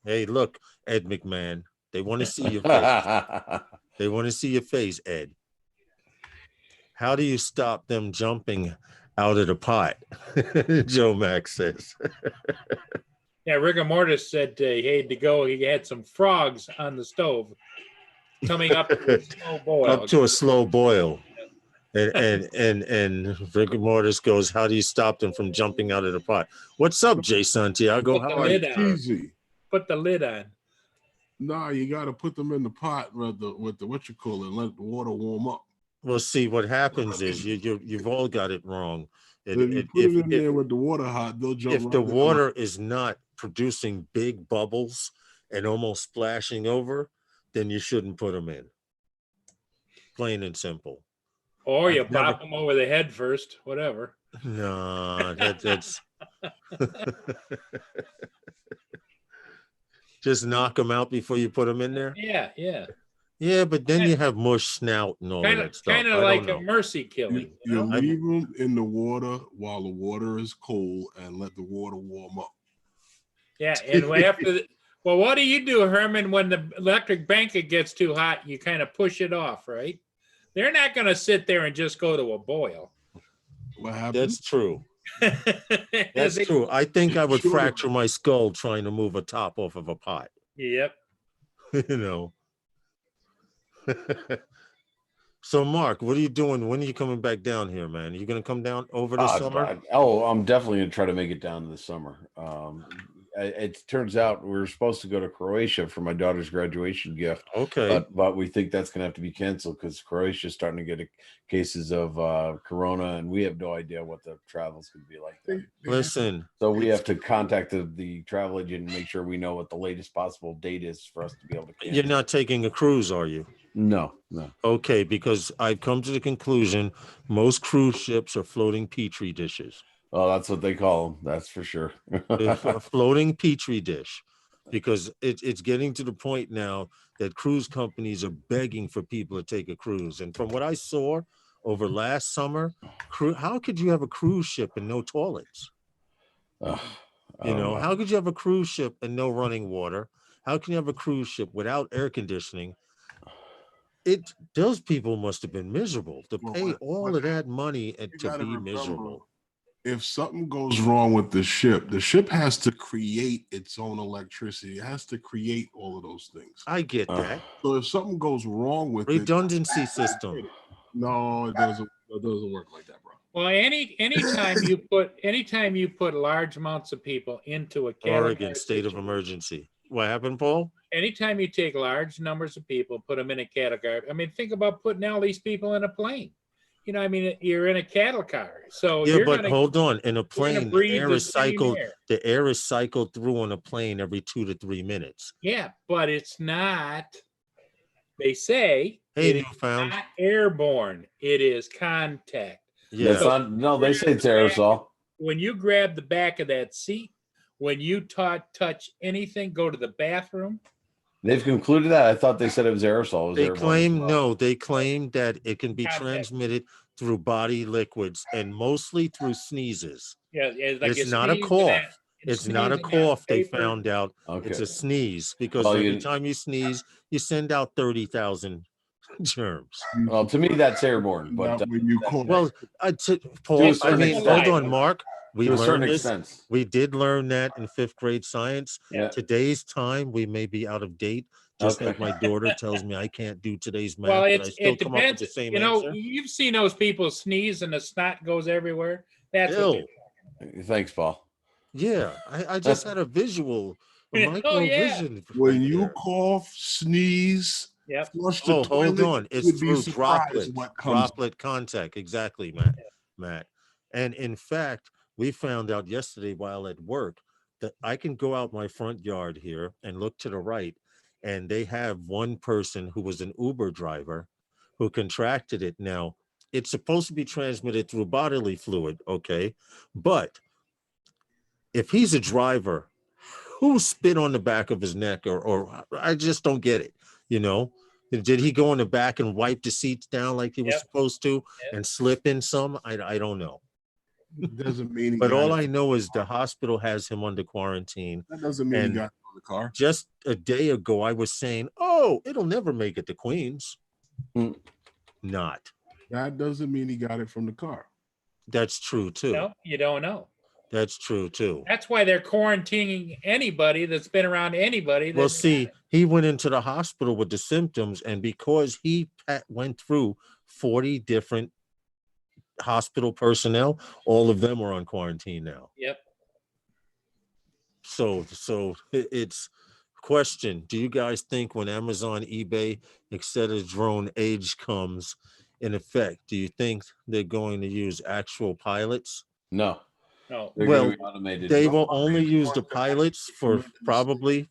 Hey, look, Ed McMahon. They want to see your face. They want to see your face, Ed. How do you stop them jumping out of the pot? Joe Max says. Yeah, Rigor Mortis said he had to go. He had some frogs on the stove coming up to a slow boil. Up to a slow boil. And rigor mortis goes, how do you stop them from jumping out of the pot? What's up, Jay Santiago? Put the How are you? lid on. Easy. Put the lid on. Nah, you got to put them in the pot with the what you call it, let the water warm up. Well, see, what happens is you've all got it wrong. So if you put it in there with the water hot, they'll jump. If the water is not producing big bubbles and almost splashing over, then you shouldn't put them in. Plain and simple. Or you pop them over the head first, whatever. No, that's just knock them out before you put them in there. Yeah, but then you have mush snout and all that stuff. Kind of like a mercy killing. You leave them in the water while the water is cold and let the water warm up. Yeah, and after well, what do you do, Herman, when the electric blanket gets too hot? You kind of push it off, right? They're not going to sit there and just go to a boil. What happened? That's true. That's true. I think I would fracture my skull trying to move a top off of a pot. Yep. You know. So, Mark, what are you doing? When are you coming back down here, man? Are you going to come down over the summer? I'm definitely going to try to make it down this summer. It turns out we were supposed to go to Croatia for my daughter's graduation gift. Okay. But we think that's going to have to be canceled because Croatia is starting to get cases of corona, and we have no idea what the travel's going to be like there. Listen. So we have to contact the travel agent and make sure we know what the latest possible date is for us to be able to cancel. You're not taking a cruise, are you? No. Okay, because I've come to the conclusion most cruise ships are floating petri dishes. Oh, that's what they call them. That's for sure. A floating petri dish, because it's getting to the point now that cruise companies are begging for people to take a cruise. And from what I saw over last summer, how could you have a cruise ship and no toilets? How could you have a cruise ship and no running water? How can you have a cruise ship without air conditioning? Those people must have been miserable to pay all of that money and to be miserable. If something goes wrong with the ship has to create its own electricity. It has to create all of those things. I get that. So if something goes wrong with redundancy system. No, it doesn't work like that, bro. Well, anytime you put large amounts of people into a Oregon state of emergency. What happened, Paul? Anytime you take large numbers of people, put them in a cattle car. I mean, think about putting all these people in a plane. You're in a cattle car. So hold on. In a plane, the air is cycled through on a plane every 2 to 3 minutes. Yeah, but it's not. They say it's not airborne. It is contact. Yeah. They say it's aerosol. When you grab the back of that seat, when you touch anything, go to the bathroom. They've concluded that. I thought they said it was aerosol. They claim that it can be transmitted through body liquids and mostly through sneezes. Yeah, it's not a cough. It's not a cough. They found out it's a sneeze because every time you sneeze, you send out 30,000 germs. Well, to me, that's airborne. But when you call Paul, I mean, hold on, Mark. We did learn that in 5th grade science. Yeah. Today's time, we may be out of date. Just like my daughter tells me I can't do today's math. Well, it depends. Up with the same answer. You've seen those people sneeze and the snot goes everywhere. That's Thanks, Paul. Yeah, I just had a visual, vision. When you cough, sneeze, flush the toilet, hold on. It's through droplet contact. Exactly, Matt. And in fact, we found out yesterday while at work that I can go out my front yard here and look to the right, and they have one person who was an Uber driver who contracted it. Now, it's supposed to be transmitted through bodily fluid, okay? But if he's a driver, who spit on the back of his neck or I just don't get it, Did he go in the back and wipe the seats down like he was supposed to and slip in some? I don't know. Doesn't mean but all I know is the hospital has him under quarantine. That doesn't mean he got it on the car. Just a day ago, I was saying, it'll never make it to Queens. Not. That doesn't mean he got it from the car. That's true, too. No, you don't know. That's true, too. That's why they're quarantining anybody that's been around anybody. Well, see, he went into the hospital with the symptoms, and because he went through 40 different hospital personnel, all of them are on quarantine now. Yep. So it's question. Do you guys think when Amazon, eBay, etc. drone age comes in effect, do you think they're going to use actual pilots? No, No. they're Well, going to be automated. they will only use the pilots for probably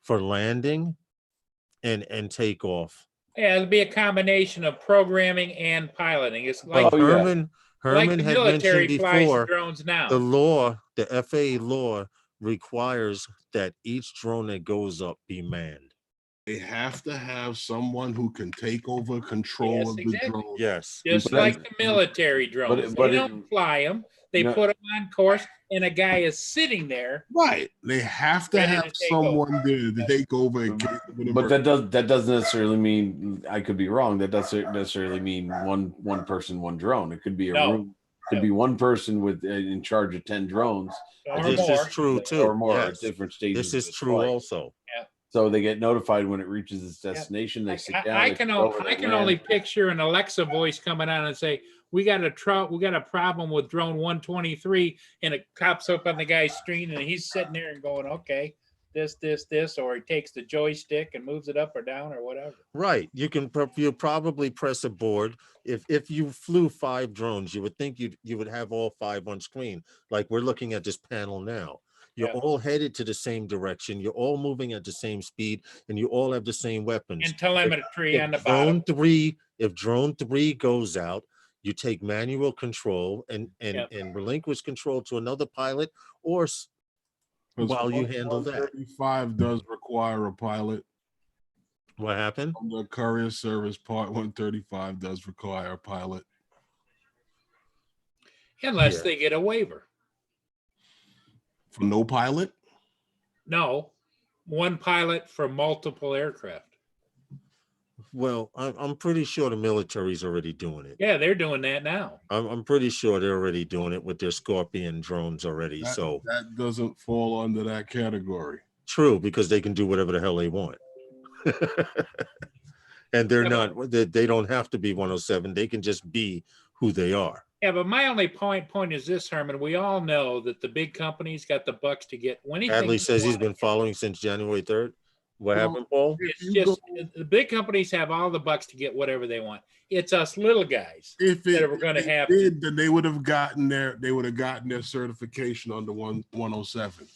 for landing and takeoff. Yeah, it'll be a combination of programming and piloting. It's like But Oh, yeah. Herman like the had military mentioned flies before, drones now. the law, the FAA law requires that each drone that goes up be manned. They have to have someone who can take over control Yes, of the exactly. drone. Yes. Just But like the military drones. but They it- don't fly them. They No. put them on course, and a guy is sitting there. Right. They have to Ready to have take someone there to take over in case of an But emergency. that doesn't necessarily mean, I could be wrong. That doesn't necessarily mean one person, one drone. It could be a No. room. Could be one person with in charge of 10 drones Or This more. is true too. or more Yes. at different stages. This is of its true flight. also. So they get notified when it reaches its destination. They sit down. I they can go o- over, I they can land. only picture an Alexa voice coming on and say, we got a problem with drone 123, and it pops up on the guy's screen, and he's sitting there and going, okay, this, or he takes the joystick and moves it up or down or whatever. Right. You probably press a board. If you flew 5 drones, you would think you would have all 5 on screen. Like we're looking at this panel now. You're Yeah. all headed to the same direction. You're all moving at the same speed, and you all have the same weapons. And telemetry on the bottom. If drone 3 goes out, you take manual control and Yep. relinquish control to another pilot, or while you handle that. 135 does require a pilot. What happened? On the courier service part 135 does require a pilot. Unless Yeah. they get a waiver. For no pilot? No, one pilot for multiple aircraft. Well, I'm pretty sure the military's already doing it. Yeah, they're doing that now. I'm pretty sure they're already doing it with their Scorpion drones already. So That doesn't fall under that category. true, because they can do whatever the hell they want. And they're not, they don't have to be 107. They can just be who they are. Yeah, but my only point is this, Herman. We all know that the big companies got the bucks to get anything. Hadley they says he's want. been following since January 3rd. What Well, happened, Paul? It's If you just go- the big companies have all the bucks to get whatever they want. It's us little guys. If that we're gonna if have they did, then they would have gotten their certification under 107.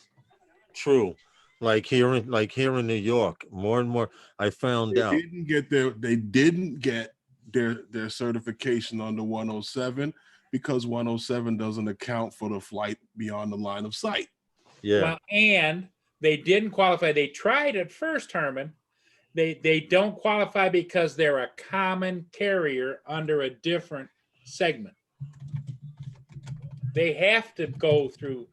True. Like here in New York, more and more I found out. They didn't get their certification under 107 because 107 doesn't account for the flight beyond the line of sight. Yeah. Well, and they didn't qualify. They tried at first, Herman. They don't qualify because they're a common carrier under a different segment. They have to go through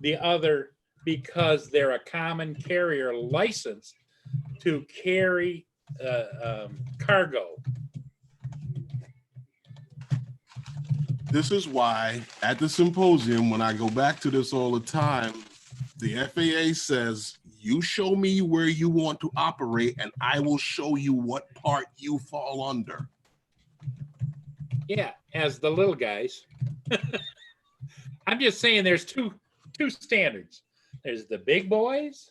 the other because they're a common carrier license to carry cargo. This is why at the symposium, when I go back to this all the time, the FAA says, you show me where you want to operate and I will show you what part you fall under. Yeah, as the little guys. I'm just saying there's two standards. There's the big boys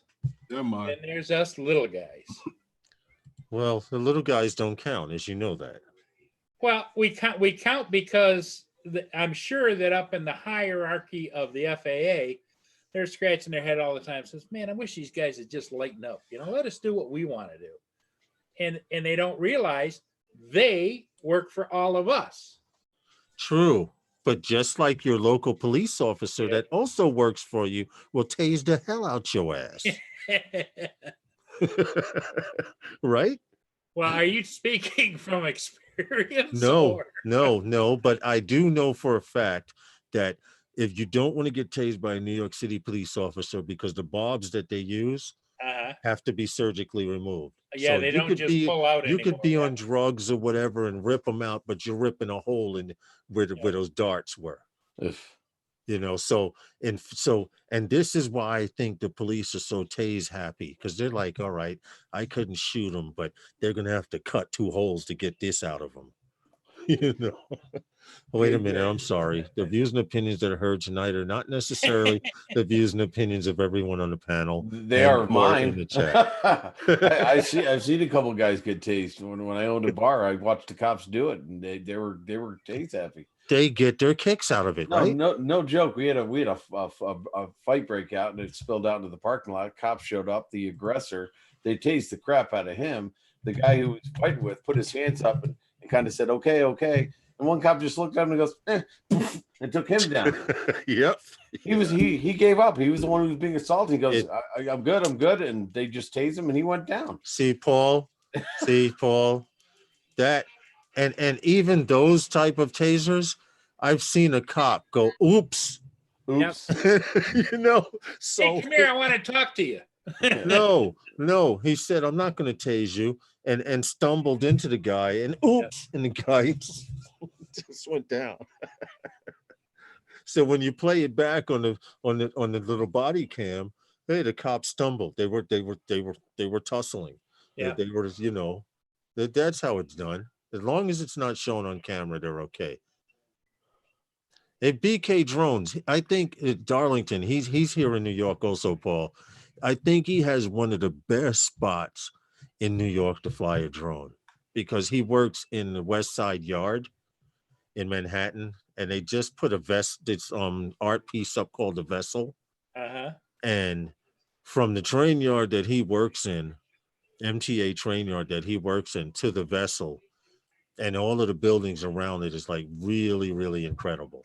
Never mind. and there's us little guys. Well, the little guys don't count, as you know that. Well, we count because I'm sure that up in the hierarchy of the FAA, they're scratching their head all the time. Says, man, I wish these guys would just lighten up. Let us do what we want to do. And they don't realize they work for all of us. True. But just like your local police officer that also works for you will tase the hell out your ass. Right? Well, are you speaking from experience? No, or- no. But I do know for a fact that if you don't want to get tased by a New York City police officer, because the bobs that they use have to be surgically removed. Yeah, So they you don't could just be- pull out You anymore. could be Yeah. on drugs or whatever and rip them out, but you're ripping a hole in where those darts were. If And this is why I think the police are so tase happy, because they're like, all right, I couldn't shoot them, but they're gonna have to cut 2 holes to get this out of them. You know. Wait a minute. I'm sorry. The views and opinions that are heard tonight are not necessarily the views and opinions of everyone on the panel. They and are or in mine. the chat. I've seen a couple guys get tased. When I owned a bar, I watched the cops do it, and they were tased happy. They get their kicks out of it, right? No joke. We had a fight break out, and it spilled out into the parking lot. Cops showed up. The aggressor, they tased the crap out of him. The guy who was fighting with put his hands up and kind of said, "Okay." And one cop just looked at him and goes, and took him down. Yep. He gave up. He was the one who was being assaulted. He goes, I'm good. And they just tased him and he went down. See, Paul, that and even those type of tasers, I've seen a cop go, oops. Yep. You know, so hey, come here, I want to talk to you. no, he said, I'm not going to tase you, and stumbled into the guy, and oops, and the guy just went down. So when you play it back on the little body cam, hey, the cops stumbled. They were tussling. Yeah. They were, that's how it's done. As long as it's not shown on camera, they're okay. At BK Drones, I think Darlington, he's here in New York also, Paul. I think he has one of the best spots in New York to fly a drone because he works in the West Side Yard in Manhattan, and they just put this art piece up called The Vessel. Uh-huh. And from the train yard that he works in, MTA train yard that he works in, to the Vessel, and all of the buildings around it is like really, really incredible.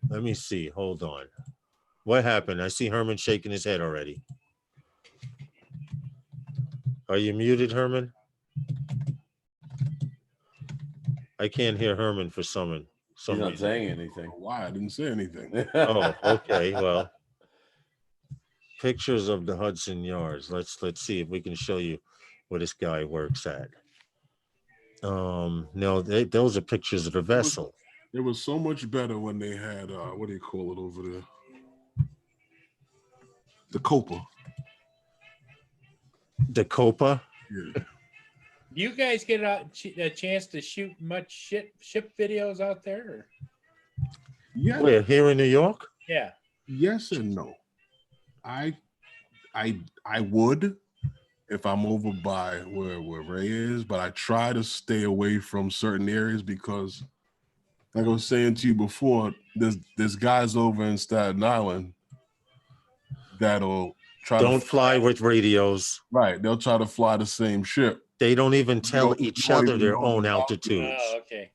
Let me see. Hold on. What happened? I see Herman shaking his head already. Are you muted, Herman? I can't hear Herman for some He's not reason. saying anything. Why? I didn't say anything. Oh, okay. Well, pictures of the Hudson Yards. Let's see if we can show you where this guy works at. No, those are pictures of the Vessel. It was so much better when they had what do you call it over there? The Copa. The Copa? Yeah. Do you guys get a chance to shoot much ship videos out there? Or? Yeah. Where, here in New York? Yeah. Yes and no. I would if I'm over by where Ray is, but I try to stay away from certain areas because, like I was saying to you before, there's guys over in Staten Island that'll try Don't fly with radios. Right. They'll try to fly the same ship. They don't even tell each other their own altitudes. Oh, okay.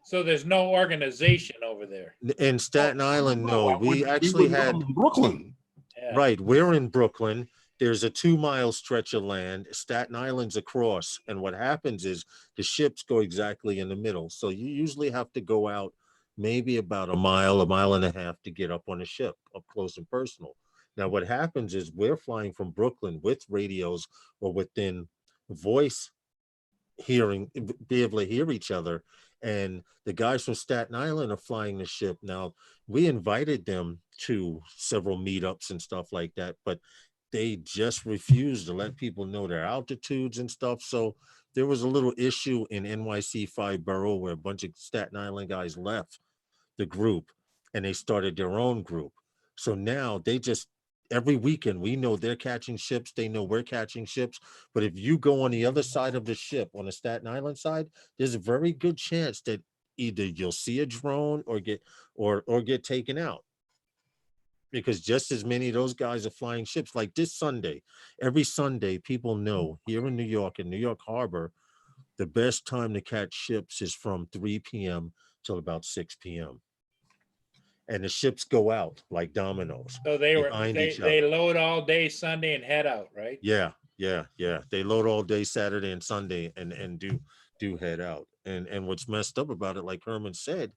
So there's no organization over there. In Staten Island, no. We actually had Brooklyn. Yeah. Right. We're in Brooklyn. There's a 2-mile stretch of land. Staten Island's across. And what happens is the ships go exactly in the middle. So you usually have to go out maybe about a mile and a half to get up on a ship up close and personal. Now, what happens is we're flying from Brooklyn with radios or within voice hearing, be able to hear each other. And the guys from Staten Island are flying the ship. Now, we invited them to several meetups and stuff like that, but they just refused to let people know their altitudes and stuff. So there was a little issue in NYC 5 Borough where a bunch of Staten Island guys left the group and they started their own group. So now they just, every weekend, we know they're catching ships. They know we're catching ships. But if you go on the other side of the ship, on the Staten Island side, there's a very good chance that either you'll see a drone or get taken out. Because just as many of those guys are flying ships, like this Sunday, every Sunday, people know here in New York, in New York Harbor, the best time to catch ships is from 3 p.m. till about 6 p.m. And the ships go out like dominoes. So they load all day Sunday and head out, right? Yeah. They load all day Saturday and Sunday and do head out. And what's messed up about it, like Herman said,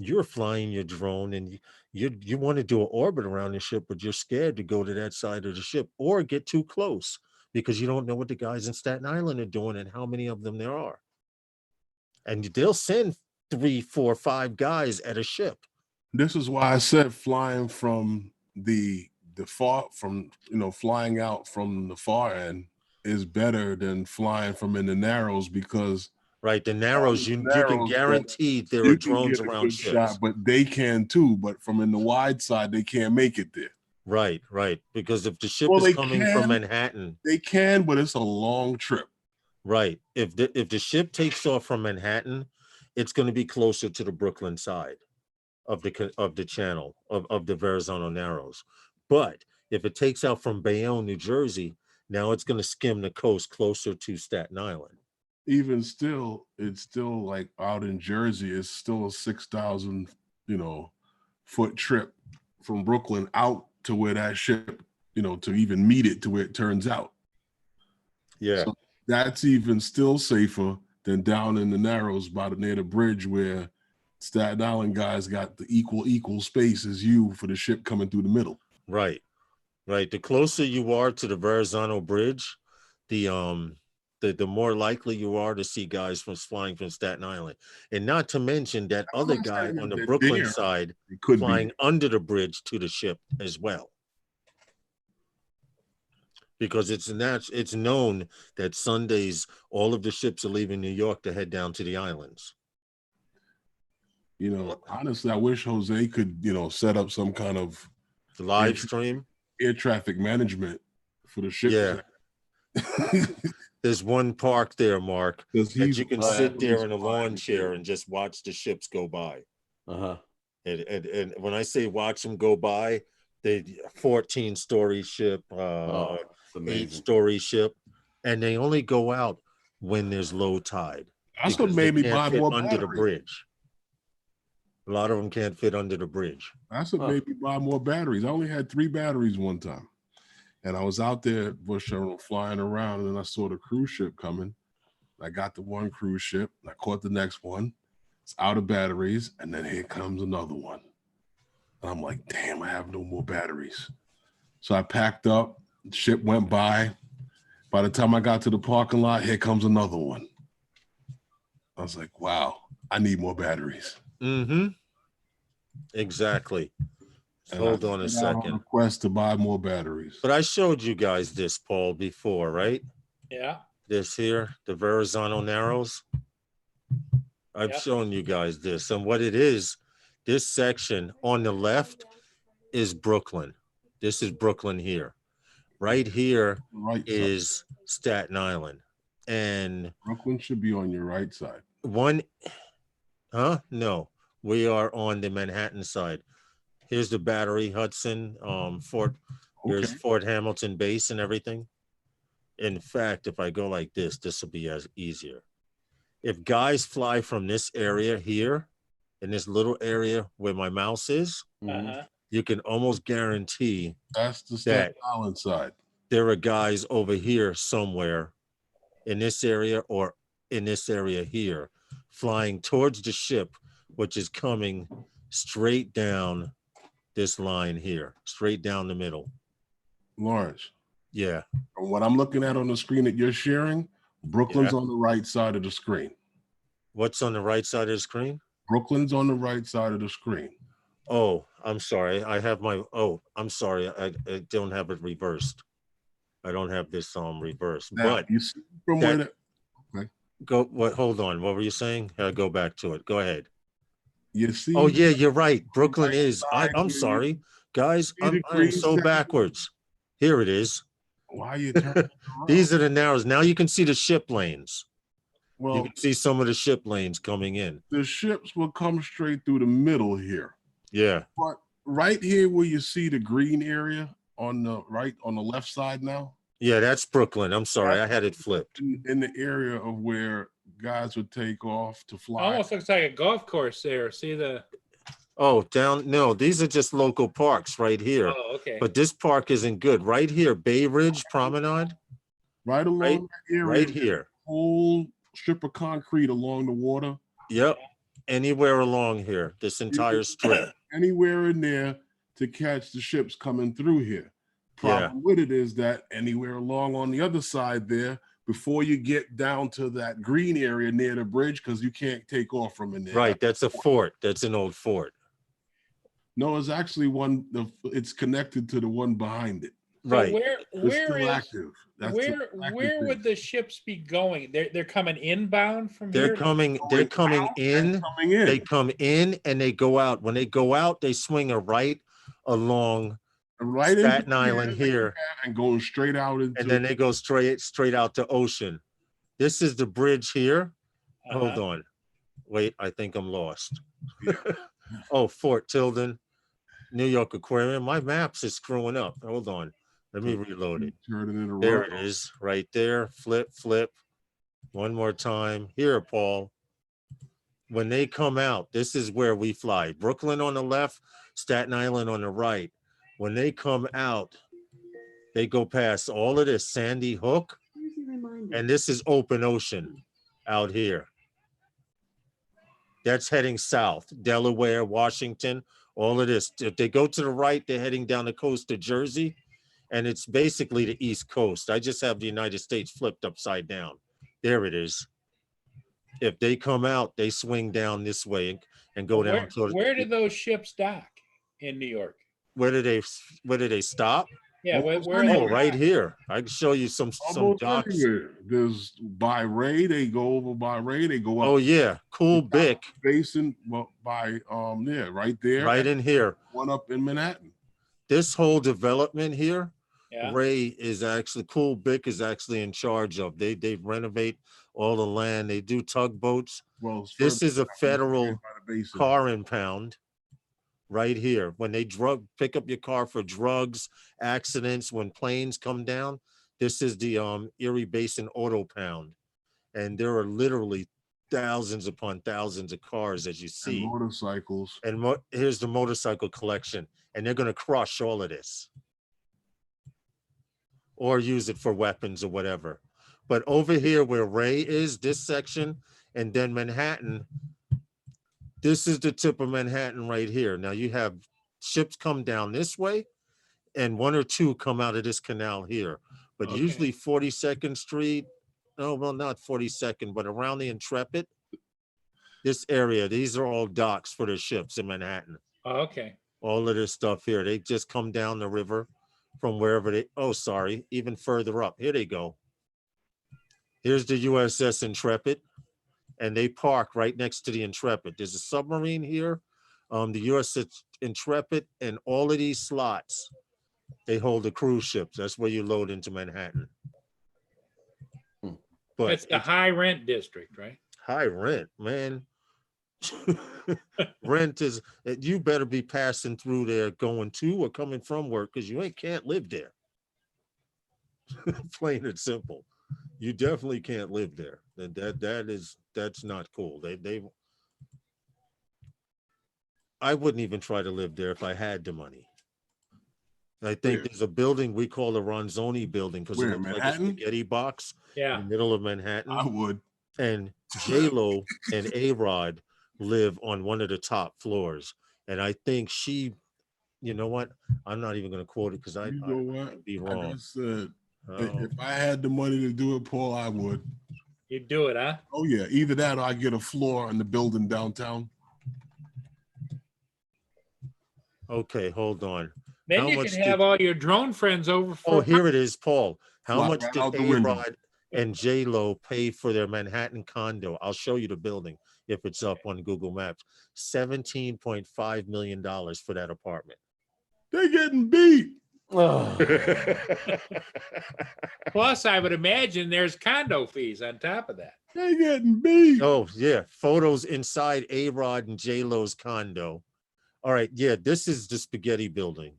you're flying your drone and you want to do an orbit around the ship, but you're scared to go to that side of the ship or get too close because you don't know what the guys in Staten Island are doing and how many of them there are. And they'll send 3, 4, 5 guys at a ship. This is why I said flying from the far, from, flying out from the far end is better than flying from in the narrows, because Right. The Narrows, you can Narrows, guarantee there are you can drones get a around good ships. shot, but they can too. But from in the wide side, they can't make it there. Right. Because if the ship Well, is coming from can. Manhattan, They can, but it's a long trip. right. If the ship takes off from Manhattan, it's going to be closer to the Brooklyn side of the channel of the Verrazano Narrows. But if it takes out from Bayonne, New Jersey, now it's going to skim the coast closer to Staten Island. Even still, it's still like out in Jersey. It's still a 6,000, foot trip from Brooklyn out to where that ship, to even meet it to where it turns out. Yeah. So that's even still safer than down in the Narrows near the bridge where Staten Island guys got the equal space as you for the ship coming through the middle. Right. The closer you are to the Verrazano Bridge, the more likely you are to see guys flying from Staten Island. And not to mention that other guy on the Brooklyn side flying under the bridge to the ship as well. Because it's known that Sundays, all of the ships are leaving New York to head down to the islands. Honestly, I wish Jose could, set up some kind of live stream, air traffic management for the ships. Yeah. There's one park there, Mark, that you can sit there in a lawn chair and just watch the ships go by. And when I say watch them go by, the 14-story ship, 8-story ship, and they only go out when there's low tide. That's what made me buy more under batteries. the bridge. A lot of them can't fit under the bridge. That's what made me buy more batteries. I only had 3 batteries one time. And I was out there at Bush Terminal flying around, and then I saw the cruise ship coming. I got the one cruise ship. I caught the next one. It's out of batteries, and then here comes another one. And I'm like, damn, I have no more batteries. So I packed up. The ship went by. By the time I got to the parking lot, here comes another one. I was like, wow, I need more batteries. Mm-hmm. Exactly. Hold on a second. Request to buy more batteries. But I showed you guys this, Paul, before, right? Yeah. This here, the Verrazano Narrows. I've shown you guys this. And what it is, this section on the left is Brooklyn. This is Brooklyn here. Right here is Staten Island. And Brooklyn should be on your right side. No, we are on the Manhattan side. Here's the Battery, Hudson, Here's Fort Hamilton base and everything. In fact, if I go like this will be as easier. If guys fly from this area here, in this little area where my mouse is, you can almost guarantee that's the Staten Island side. There are guys over here somewhere in this area or in this area here, flying towards the ship, which is coming straight down this line here, straight down the middle. Lawrence. Yeah. From what I'm looking at on the screen that you're sharing, Brooklyn's on the right side of the screen. What's on the right side of the screen? Brooklyn's on the right side of the screen. Oh, I'm sorry. I'm sorry. I don't have it reversed. I don't have this reversed. Now, but you see from where hold on. What were you saying? Go back to it. Go ahead. You see? Oh yeah, you're right. Brooklyn is. I'm sorry, guys. I'm so backwards. Here it is. Why are you turning around? These are the Narrows. Now you can see the ship lanes. Well, you can see some of the ship lanes coming in. The ships will come straight through the middle here. Yeah. But right here where you see the green area on the right, on the left side now. Yeah, that's Brooklyn. I'm sorry, I had it flipped. In the area of where guys would take off to fly. Almost looks like a golf course there. See the... Oh, no, these are just local parks right here. Oh, okay. But this park isn't good. Right here, Bay Ridge Promenade. Right along the area. Right here. Whole strip of concrete along the water. Yep. Anywhere along here, this entire strip. Anywhere in there to catch the ships coming through here. Problem with it is that anywhere along on the other side there, before you get down to that green area near the bridge, because you can't take off from in there. Right, that's a fort. That's an old fort. No, it's actually one. It's connected to the one behind it. So Right. It's still active. That's where the active where thing. would the ships be going? They're coming inbound from They're here. coming Going out and coming in. they come in and they go out. When they go out, they swing a right along Right into Staten Island here, and going straight out into. and then they go straight out to Ocean. This is the bridge here. Hold Uh-huh. on. Wait, I think I'm lost. Yeah. Oh, Fort Tilden, New York Aquarium. My maps is screwing up. Hold on. Let me reload it. Turn it in a There row. it is, right there. Flip. One more time. Here, Paul. When they come out, this is where we fly. Brooklyn on the left, Staten Island on the right. When they come out, they go past all of this Sandy Hook, and this is open ocean out here. That's heading south, Delaware, Washington, all of this. If they go to the right, they're heading down the coast of Jersey, and it's basically the East Coast. I just have the United States flipped upside down. There it is. If they come out, they swing down this way and go down. Where do those ships dock in New York? Where do they stop? Yeah, where Oh, right here. I can show you some Almost docks. everywhere. There's by Ray. They go over by Ray. They go up. Oh yeah, Cool Bic. Basin, well, by yeah, right there. Right in here. One up in Manhattan. This whole development here, Yeah. Ray is actually Cool Bic is actually in charge of. They renovate all the land. They do tugboats. Well, This is a federal by the basin. car impound right here. When they pick up your car for drugs, accidents, when planes come down, this is the Erie Basin Auto Pound. And there are literally thousands upon thousands of cars, as you see. And motorcycles. And here's the motorcycle collection. And they're going to crush all of this or use it for weapons or whatever. But over here where Ray is, this section, and then Manhattan, this is the tip of Manhattan right here. Now you have ships come down this way and one or two come out of this canal here. But usually 42nd Street, no, well, not 42nd, but around the Intrepid, this area, these are all docks for the ships in Manhattan. Oh, okay. All of this stuff here, they just come down the river from wherever even further up. Here they go. Here's the USS Intrepid, and they park right next to the Intrepid. There's a submarine here, the USS Intrepid, and all of these slots, they hold the cruise ships. That's where you load into Manhattan. But it's the high rent district, right? High rent, man. Rent is, you better be passing through there going to or coming from work because you can't live there. Plain and simple. You definitely can't live there. That's not cool. I wouldn't even try to live there if I had the money. I think there's a building we call the Ronzoni building because it looks like a spaghetti box in the middle of Manhattan. I would. And J-Lo and A-Rod live on one of the top floors. And I think she, you know what? I'm not even going to quote it because I'd be wrong. Like I said, if I had the money to do it, Paul, I would. You'd do it, huh? Oh, yeah. Either that or I get a floor in the building downtown. Okay, hold on. Then you can have all your drone friends over for. Oh, here it is, Paul. How much out did the window. A-Rod and J-Lo pay for their Manhattan condo? I'll show you the building if it's up on Google Maps. $17.5 million for that apartment. They're getting beat. Plus, I would imagine there's condo fees on top of that. They're getting beat. Oh, yeah. Photos inside A-Rod and J-Lo's condo. All right. Yeah, this is the spaghetti building,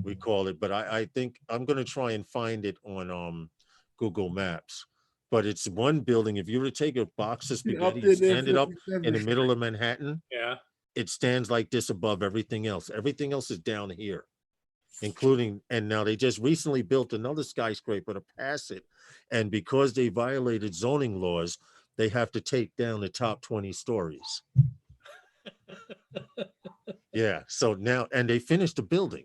we call it. But I think I'm going to try and find it on Google Maps. But it's one building. If you were to take a box of spaghetti and stand it up in the middle of Manhattan, it stands like this above everything else. Everything else is down here, including, and now they just recently built another skyscraper to pass it. And because they violated zoning laws, they have to take down the top 20 stories. Yeah, so now, and they finished the building.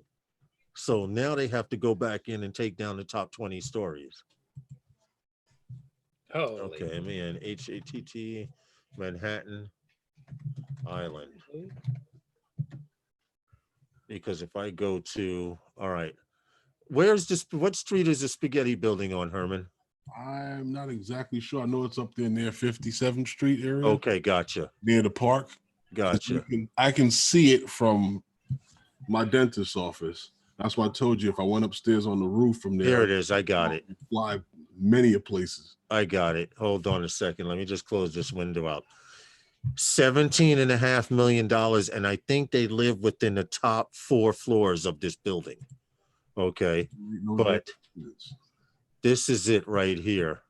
So now they have to go back in and take down the top 20 stories. Oh, okay, man, HATT, Manhattan Island. Because if I go to, all right, Where's this? What street is the spaghetti building on, Herman? I'm not exactly sure. I know it's up there near 57th Street area. Okay, gotcha. Near the park. Gotcha. I can see it from my dentist's office. That's why I told you if I went upstairs on the roof from there. Here it is. I got it. Fly many a places. I got it. Hold on a second. Let me just close this window out. $17.5 million. And I think they live within the top 4 floors of this building. Okay. But this is it right here.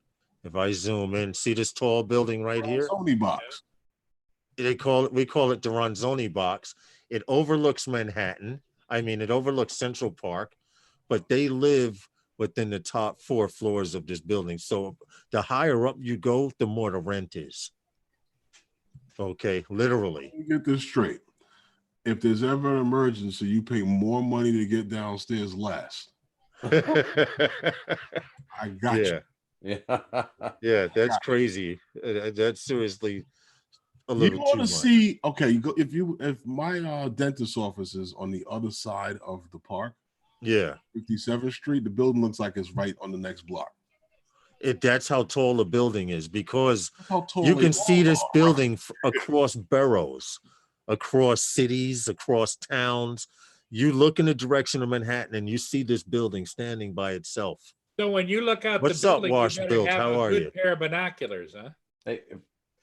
If I zoom in, see this tall building right here? Sony box. We call it the Ronzoni box. It overlooks Manhattan. I mean, it overlooks Central Park, but they live within the top 4 floors of this building. So the higher up you go, the more the rent is. Okay, literally. Let me get this straight. If there's ever an emergency, you pay more money to get downstairs last. I got you. Yeah, that's crazy. That's seriously a little You want too to much. see? Okay, you go if my dentist office is on the other side of the park. Yeah, 57th Street. The building looks like it's right on the next block. That's how tall the building is, because How tall you can is- see this building across boroughs, across cities, across towns. You look in the direction of Manhattan and you see this building standing by itself. So when you look out What's the up, building, Wash you better Built? have How a are good you? pair of binoculars, huh? Hey,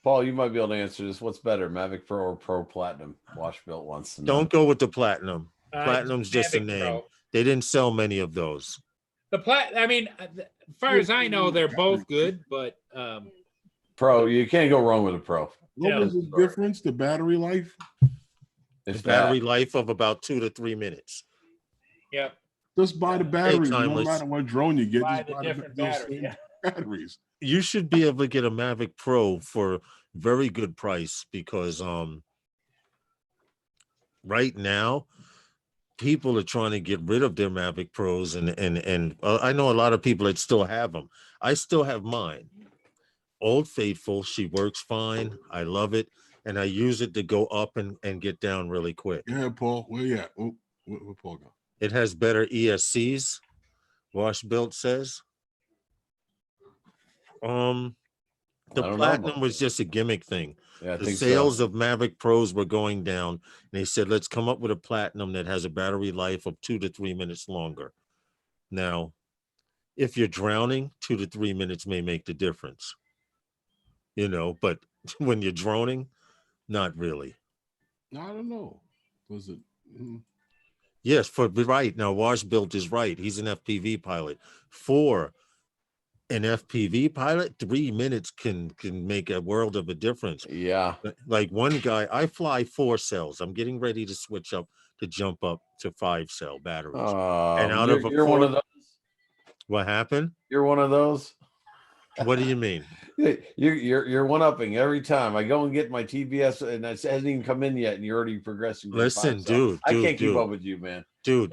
Paul, you might be able to answer this. What's better, Mavic Pro or Pro Platinum? Wash Built wants to know. Don't go with the Platinum. Platinum's just a Mavic name. Pro. They didn't sell many of those. I mean, as far as I know, they're both good, but Pro, you can't go wrong with a Pro. What Yeah. was the difference? The battery life? It's The battery life of about 2 to 3 minutes. yeah, Just buy the batteries. No timeless. matter what drone you get, buy just the buy different those battery. same Yeah. batteries. You should be able to get a Mavic Pro for very good price, because right now people are trying to get rid of their Mavic Pros, and I know a lot of people that still have them. I still have mine. Old Faithful, she works fine. I love it, and I use it to go up and get down really quick. Yeah, Paul. Where you at? Where Paul go? It has better ESCs, Wash Built says. The I don't know Platinum about was just a gimmick thing. Yeah, I The think sales so. of Mavic Pros were going down, and they said, let's come up with a Platinum that has a battery life of 2 to 3 minutes longer. Now, if you're drowning, 2 to 3 minutes may make the difference, but when you're droning, not really. I don't know. Was it? Yes, right now, Wash Built is right. He's an FPV pilot. For an FPV pilot, 3 minutes can make a world of a difference. Yeah. Like one guy, I fly 4 cells. I'm getting ready to switch up to jump up to 5 cell batteries. And out of a you're one of those. What happened? You're one of those. What do you mean? You're one upping every time I go and get my TBS, and it hasn't even come in yet, and you're already progressing. to Listen, 5 cell. dude, I can't keep dude. up with you, man. Dude,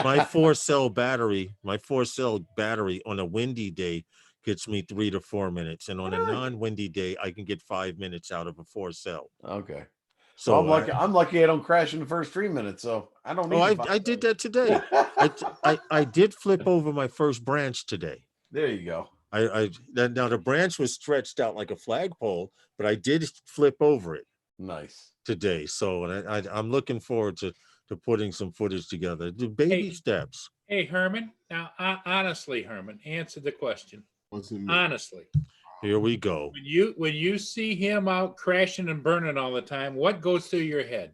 my 4 cell battery on a windy day gets me 3 to 4 minutes, and on a non-windy day, I can get 5 minutes out of a 4 cell. Okay. So I'm lucky. I'm lucky I don't crash in the first 3 minutes, so I don't need. I did that today. I did flip over my first branch today. There you go. Now the branch was stretched out like a flagpole, but I did flip over it Nice. today. So I'm looking forward to putting some footage together. The baby steps. Hey, Herman. Now, honestly, Herman, answer the question. What's it mean? Honestly, Here we go. when you see him out crashing and burning all the time, what goes through your head?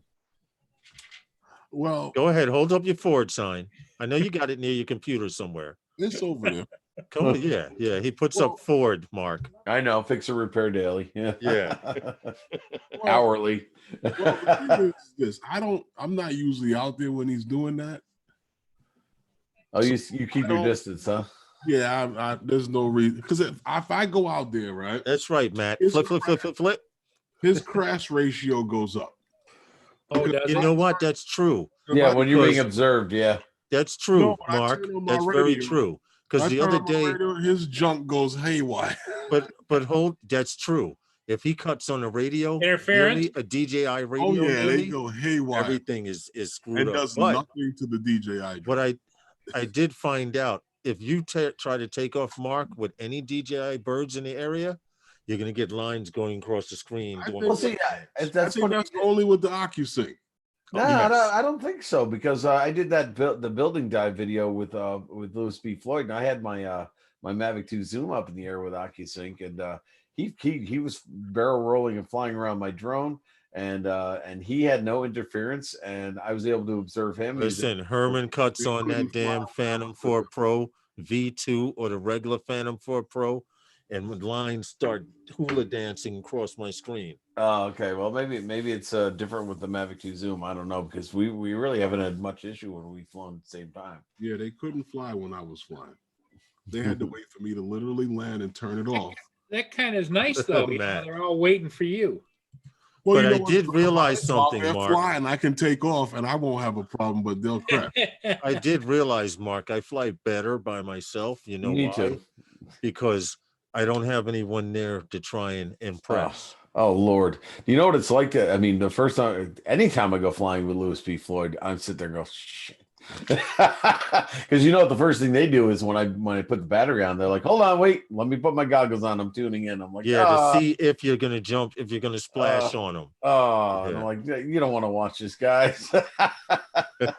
Well, Go ahead, hold up your forward sign. I know you got it near your computer somewhere. it's over there. Come on, yeah. He puts up Ford, Mark. I know. Fix or repair daily. Yeah. Yeah. Hourly. Well, the thing is this. I'm not usually out there when he's doing that. Oh, you keep your distance, huh? Yeah, there's no reason, because if I go out there, right, That's right, Matt. It's Flip. his crash ratio goes up. Oh, does You it? know what? That's true. Yeah, when you're being Because- observed, yeah. That's true, No, when I Mark. turn on my That's very radio, true. Because the other day, his junk goes haywire. but hold, that's true. If he cuts on the radio, Interference? near me, a DJI radio, Oh yeah, near they me, go haywire. everything is screwed And up. does But nothing to the DJI. what I did find out if you try to take off Mark with any DJI birds in the area, you're gonna get lines going across the screen. I Doing think, see, I that's think funny. that's only with the OcuSync. No, yes. I don't think so because I did that the building dive video with Louis B. Floyd, and I had my my Mavic 2 Zoom up in the air with OcuSync, and he was barrel rolling and flying around my drone, and he had no interference, and I was able to observe him. Listen, Herman cuts on that damn Phantom 4 Pro V2 or the regular Phantom 4 Pro, and when lines start hula dancing across my screen. Oh, okay. Well, maybe it's different with the Mavic 2 Zoom. I don't know because we really haven't had much issue when we've flown at the same time. Yeah, they couldn't fly when I was flying. They had to wait for me to literally land and turn it off. That kind of is nice, though. You know, they're all waiting for you. Well, But you know I what? did realize While something, they're Mark. flying, I can take off and I won't have a problem, but they'll crash. I did realize, Mark, I fly better by myself. You know Me why? too. Because I don't have anyone there to try and impress. Oh Lord, you know what it's like? I mean, the first time, anytime I go flying with Louis B. Floyd, I'm sitting there and go, shit. Because you know what the first thing they do is when I put the battery on, they're like, hold on, wait, let me put my goggles on. I'm tuning in. I'm like, Yeah, to see if you're gonna jump, if you're gonna splash on them. Oh, Yeah. and I'm like, you don't want to watch this, guys. Like, Yeah,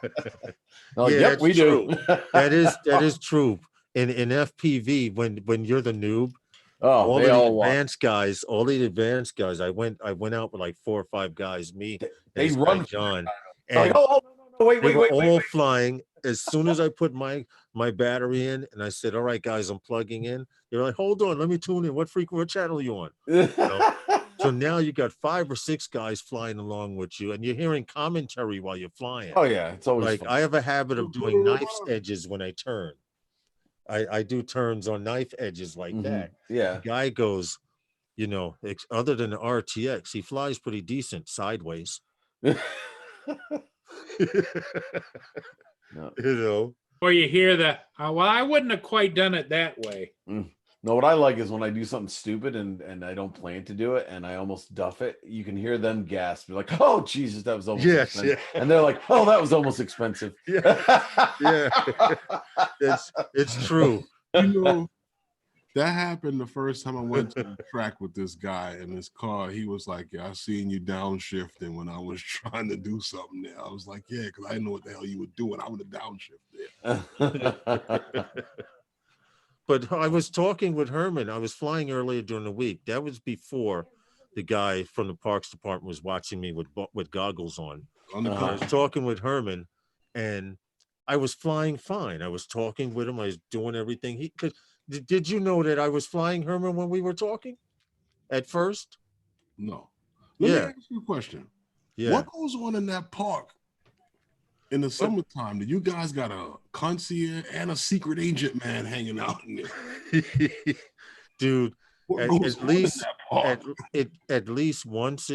yep, that's we true. do. That is true. In FPV, when you're the noob, Oh, all they the all watch. advanced guys. I went out with like 4 or 5 guys. Me, and They this run guy, John, Like, and oh, no, wait, they wait, were wait, all wait. flying. As soon as I put my battery in, and I said, "All right, guys, I'm plugging in." They're like, "Hold on, let me tune in. What channel are you on?" So now you got 5 or 6 guys flying along with you, and you're hearing commentary while you're flying. Oh yeah, it's always Like fun. I have a habit of doing knife edges when I turn. I do turns on knife edges like that. Yeah. The guy goes, you know, other than the RTX, he flies pretty decent sideways. No. You know. Or you hear the, well, I wouldn't have quite done it that way. No, what I like is when I do something stupid and I don't plan to do it and I almost duff it. You can hear them gasp. They're like, "Oh Jesus, that was almost expensive." Yeah. And they're like, "Oh, that was almost expensive." Yeah. It's true. You know, that happened the first time I went to the track with this guy in his car. He was like, "Yeah, I seen you downshifting when I was trying to do something there." I was like, "Yeah," because I didn't know what the hell you were doing. I would have downshift there. But I was talking with Herman. I was flying earlier during the week. That was before the guy from the Parks Department was watching me with goggles on. I was talking with Herman, and I was flying fine. I was talking with him. I was doing everything. Did you know that I was flying, Herman, when we were talking at first? No. Let me ask you a question. Yeah. What goes on in that park in the summertime? Do you guys got a concierge and a secret agent man hanging out in there? Dude, at least once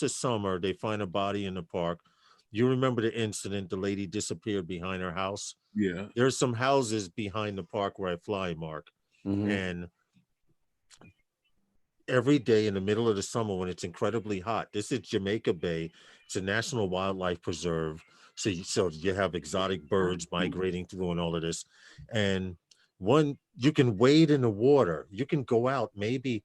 a summer they find a body in the park. You remember the incident? The lady disappeared behind her house. Yeah. There's some houses behind the park where I fly, Mark. And every day in the middle of the summer when it's incredibly hot, this is Jamaica Bay. It's a national wildlife preserve. So you have exotic birds migrating through and all of this. And you can wade in the water. You can go out maybe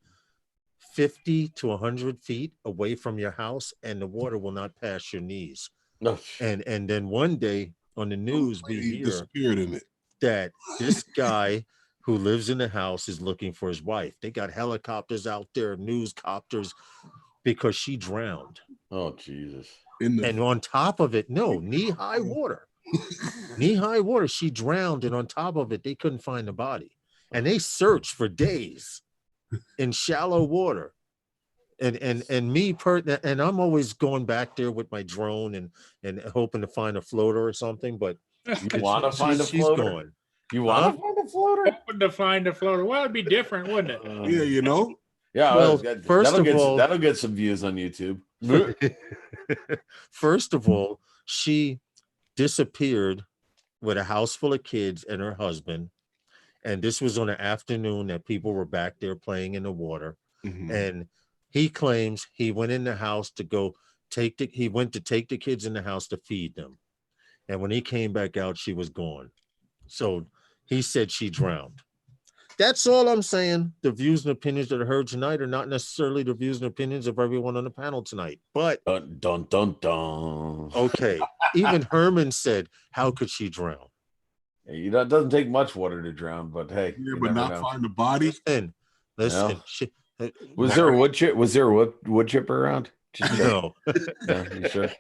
50 to 100 feet away from your house and the water will not pass your knees. And then one day on the news, we hear disappeared in it. That this guy who lives in the house is looking for his wife. They got helicopters out there, news copters, because she drowned. Oh, Jesus. And on top of it, knee-high water. Knee-high water, she drowned, and on top of it, they couldn't find the body. And they searched for days in shallow water. And I'm always going back there with my drone and hoping to find a floater or something, but you want to find a floater? She's gone. You want to find a floater? Hoping to find a floater. Well, it'd be different, wouldn't it? Yeah, you know. Yeah. Well, first of all, that'll get some views on YouTube. First of all, she disappeared with a house full of kids and her husband, and this was on an afternoon that people were back there playing in the water. And he claims he went in the house to take the kids in the house to feed them. And when he came back out, she was gone. So he said she drowned. That's all I'm saying. The views and opinions that are heard tonight are not necessarily the views and opinions of everyone on the panel tonight. But Dun dun dun dun. okay, even Herman said, "How could she drown?" You know, it doesn't take much water to drown, but hey, Yeah, you but never not know. find the body. Listen. No. Was there a wood chip? Was there a wood chipper around? Just check. No. No, you sure?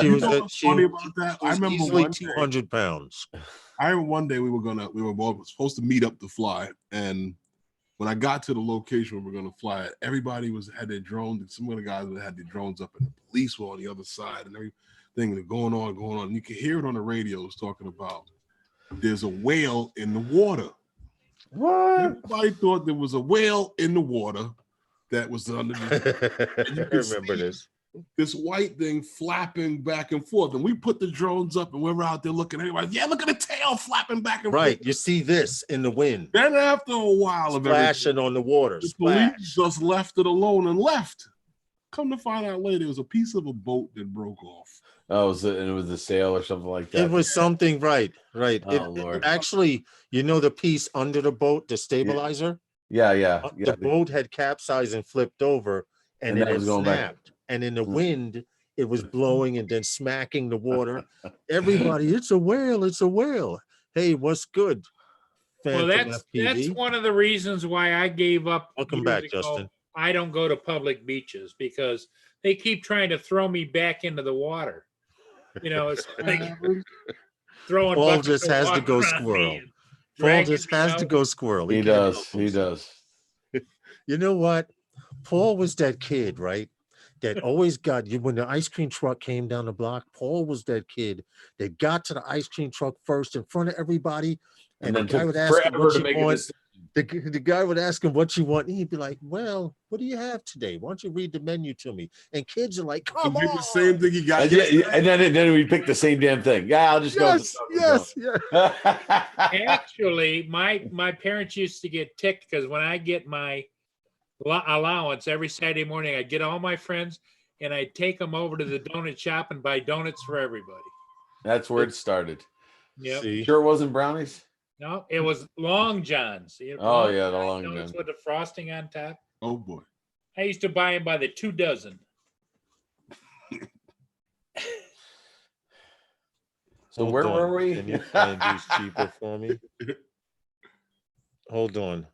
She was Funny about that. I remember easily one day, 200 pounds. I remember one day we were both supposed to meet up to fly, and when I got to the location where we are gonna fly it, everybody had their drones. Some of the guys that had their drones up, and the police were on the other side, and everything going on. And you could hear it on the radios talking about there's a whale in the water. What? Everybody thought there was a whale in the water that was under the. I remember this white thing flapping back and forth. And we put the drones up and we're out there looking. Everybody, yeah, look at the tail flapping back and forth. Right. You see this in the wind. Then after a while of splashing on the water. The police just left it alone and left. Come to find out later, it was a piece of a boat that broke off. Oh, it was a sail or something like that. It was something, right. Oh, Lord. Actually, you know the piece under the boat, the stabilizer? Yeah. The boat had capsized and flipped over, and it was going snapped. back. And in the wind, it was blowing and then smacking the water. Everybody, it's a whale, it's a whale. Hey, what's good? Well, that's one of the reasons why I gave up. Welcome back, Justin. I don't go to public beaches because they keep trying to throw me back into the water. You know, it's like throwing. Paul just has to go squirrel. Paul just has to go squirrel. He does. He does. You know what? Paul was that kid, right? That always got you when the ice cream truck came down the block. Paul was that kid that got to the ice cream truck first in front of everybody, and the guy would ask him what you want. The guy would ask him what you want, and he'd be like, "Well, what do you have today? Why don't you read the menu to me?" And kids are like, "Come on!" The same thing you got, and then we pick the same damn thing. Yeah, I'll just go. Yes. Actually, my parents used to get ticked because when I get my allowance every Saturday morning, I'd get all my friends and I'd take them over to the donut shop and buy donuts for everybody. That's where it started. Yeah. Sure it wasn't brownies? No, it was Long Johns. The Long Johns with the frosting on top. Oh boy. I used to buy them by the 2 dozen. So where were we? Can you find these cheaper for me? Hold on.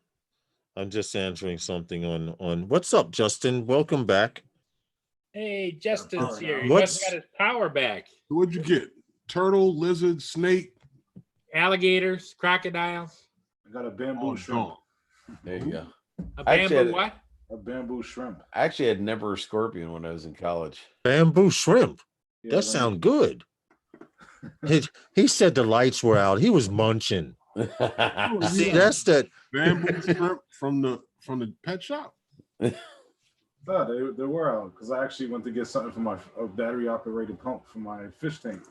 I'm just answering something on what's up, Justin? Welcome back. Hey, Justin's here. He What's got his power back. What'd you get? Turtle, lizard, snake, alligators, crocodiles. I got a bamboo shrimp. There you go. A bamboo what? A bamboo shrimp. I actually had never a scorpion when I was in college. Bamboo shrimp. Yeah, that sounds good. He said the lights were out. He was munching. See, that's that bamboo shrimp from the pet shop. No, they were out because I actually went to get something for my battery operated pump for my fish tank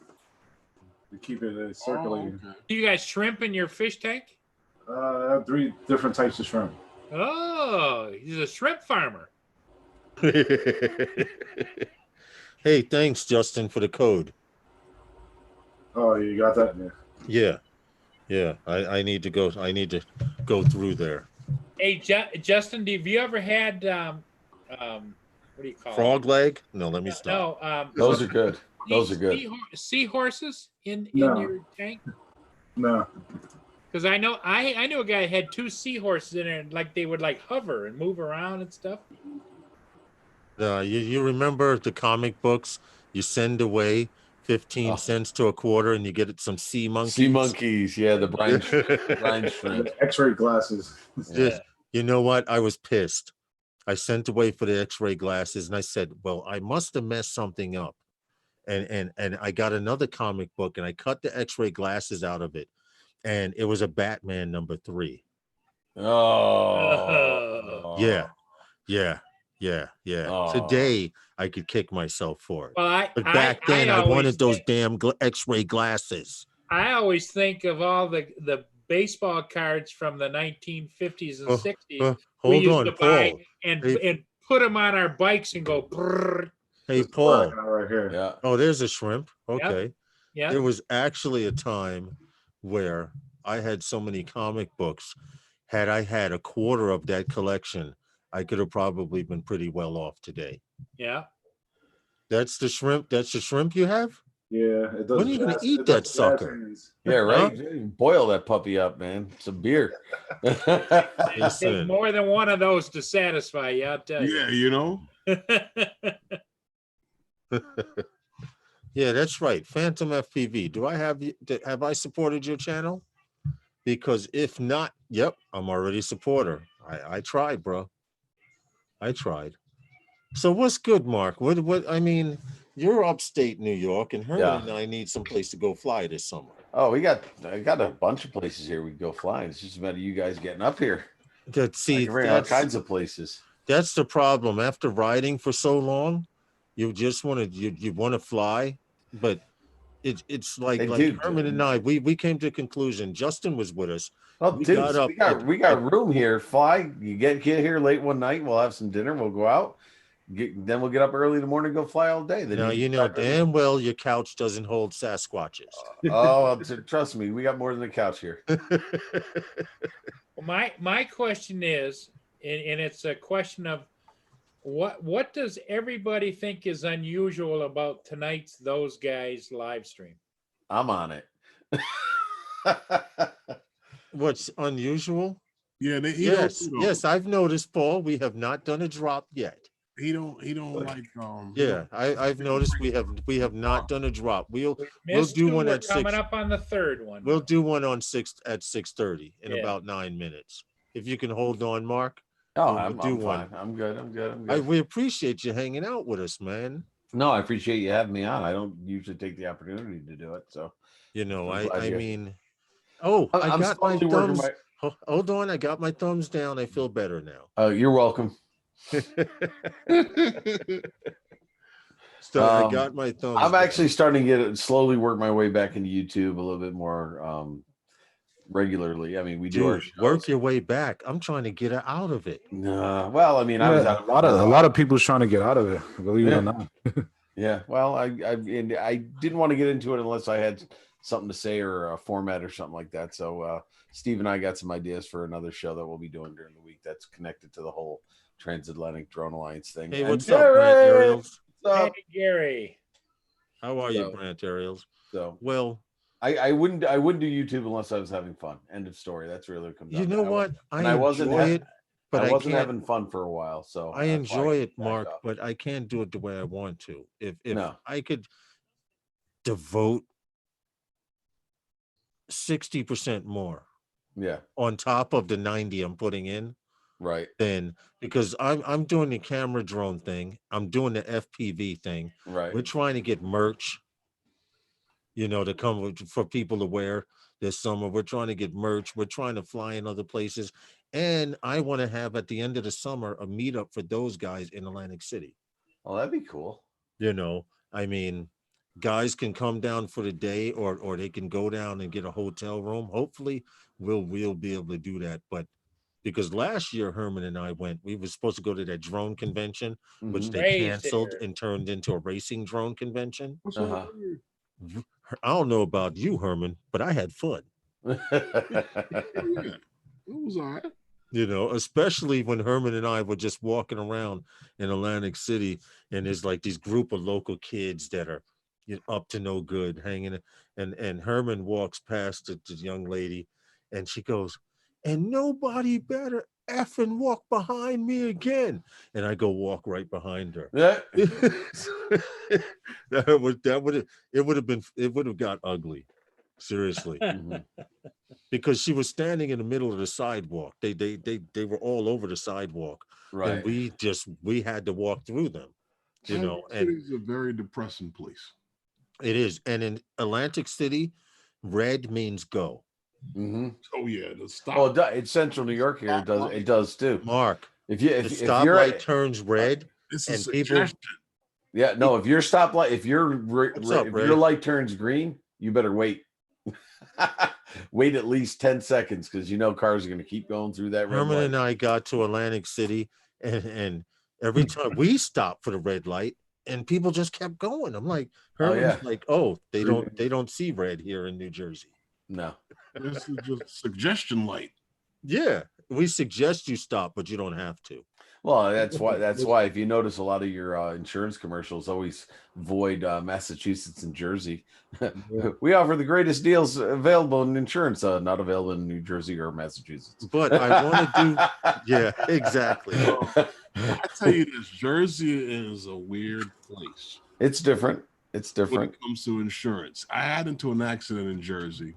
to keep it circulating. Oh, okay. Do you guys shrimp in your fish tank? I have 3 different types of shrimp. Oh, he's a shrimp farmer. Hey, thanks, Justin, for the code. Oh, you got that? Yeah. I need to go. I need to go through there. Hey, Justin, have you ever had what do you call frog leg? No, let me stop. No, those are good. Those are good. Seahorses in your tank? No. Because I knew a guy had 2 seahorses in there, and like they would like hover and move around and stuff. You remember the comic books? You send away 15 cents to a quarter, and you get some sea monkeys. Sea monkeys, yeah, the brine shrimp. X-ray glasses. Yeah. You know what? I was pissed. I sent away for the X-ray glasses, and I said, "Well, I must have messed something up." And I got another comic book, and I cut the X-ray glasses out of it, and it was a Batman #3. Oh, yeah. Oh. Today I could kick myself for it. Well, but back then I wanted those damn X-ray glasses. I always think of all the baseball cards from the 1950s and 60s. Hold on, Paul. Buy and put them on our bikes and go. Brrr. Hey, Paul. Right here. Yeah. Oh, there's a shrimp. Okay. Yeah. There was actually a time where I had so many comic books. Had I had a quarter of that collection, I could have probably been pretty well off today. Yeah. That's the shrimp. That's the shrimp you have? Yeah, it does. When are you gonna jazz, eat it that does jazz sucker? hands. Yeah, right. Boil that puppy up, man. Some beer. It'd take Listen. more than one of those to satisfy you, I'll tell Yeah, you know. you. Yeah, that's right. Phantom FPV. Do I have I supported your channel? Because if not, yep, I'm already a supporter. I tried, bro. I tried. So what's good, Mark? What I mean, you're upstate New York, and Herman and I need some place to go fly this summer. Oh, I got a bunch of places here we can go flying. It's just a matter of you guys getting up here. See, I can bring all kinds of places. That's the problem. After riding for so long, you just want to you want to fly, but it's like Herman and I, we came to a conclusion. Justin was with us. Well, We dude, got up we got room here. Fly. You get here late one night. We'll have some dinner. We'll go out. Then we'll get up early in the morning and go fly all day. Then Now you know damn well your couch doesn't hold Sasquatches. Trust me, we got more than a couch here. Well, my question is, and it's a question of what does everybody think is unusual about tonight's Those Guys live stream? I'm on it. What's unusual? Yeah, yes, I've noticed, Paul. We have not done a drop yet. He don't like Yeah, I've noticed we have not done a drop. We'll do one at 6. Coming up on the third one. We'll do one on 6 at 6:30 in Yeah. about 9 minutes. If you can hold on, Mark. Oh, we'll I'm fine. I'm good. We appreciate you hanging out with us, man. No, I appreciate you having me on. I don't usually take the opportunity to do it, so you know, I'm glad I you- mean, oh, I I'm got my slowly working thumbs. Hold on, I got my thumbs down. I feel better now. Oh, you're welcome. So I got my thumbs. I'm down. actually starting to slowly work my way back into YouTube a little bit more regularly. I mean, we do our shows. Work your way back. I'm trying to get out of it. Well, I mean, Yeah, I was out a lot of people's trying to get out of it, believe it or not. Yeah, well, I didn't want to get into it unless I had something to say or a format or something like that. So Steve and I got some ideas for another show that we'll be doing during the week that's connected to the whole Transatlantic Drone Alliance thing. Hey, what's up, Brant Ariels? Hey, Gary. How are you, Brant Ariels? So, well, I wouldn't do YouTube unless I was having fun. End of story. That's really what it comes down you know to. what? I wasn't enjoy it, but I wasn't can't, having fun for a while. So I enjoy it, Mark, but I can't do it the way I want to. If I could devote 60% more, on top of the 90 I'm putting in, right? Then because I'm doing the camera drone thing, I'm doing the FPV thing, right? We're trying to get merch, to come for people to wear this summer. We're trying to get merch. We're trying to fly in other places, and I want to have at the end of the summer a meetup for those guys in Atlantic City. Oh, that'd be cool. I mean, guys can come down for the day, or they can go down and get a hotel room. Hopefully, we'll be able to do that, but. Because last year Herman and I went, we were supposed to go to that drone convention, which they canceled and turned into a racing drone convention. I don't know about you, Herman, but I had fun. It was all right. Especially when Herman and I were just walking around in Atlantic City, and there's like these group of local kids that are up to no good, hanging, and Herman walks past the young lady, and she goes, and nobody better effing walk behind me again. And I go walk right behind her. Yeah. It would have got ugly. Seriously. Because she was standing in the middle of the sidewalk. They were all over the sidewalk. Right. And we had to walk through them. And it's a very depressing place. It is. And in Atlantic City, red means go. Oh yeah, the stop. Oh, it's Central New York here. It does too. Mark, if the stoplight turns red, it's and a people. Yeah, no. If your stoplight, if your light turns green, you better wait. Wait at least 10 seconds because cars are going to keep going through that red Herman light. and I got to Atlantic City, and every time we stopped for the red light, and people just kept going. I'm like, Oh, Herman's yeah. like, they don't see red here in New Jersey. No. This is just suggestion light. Yeah, we suggest you stop, but you don't have to. Well, that's why if you notice a lot of your insurance commercials always void Massachusetts and Jersey. We offer the greatest deals available in insurance, not available in New Jersey or Massachusetts. But I want to do, yeah, exactly. I tell you this, Jersey is a weird place. It's different. It's When different. it comes to insurance. I had into an accident in Jersey.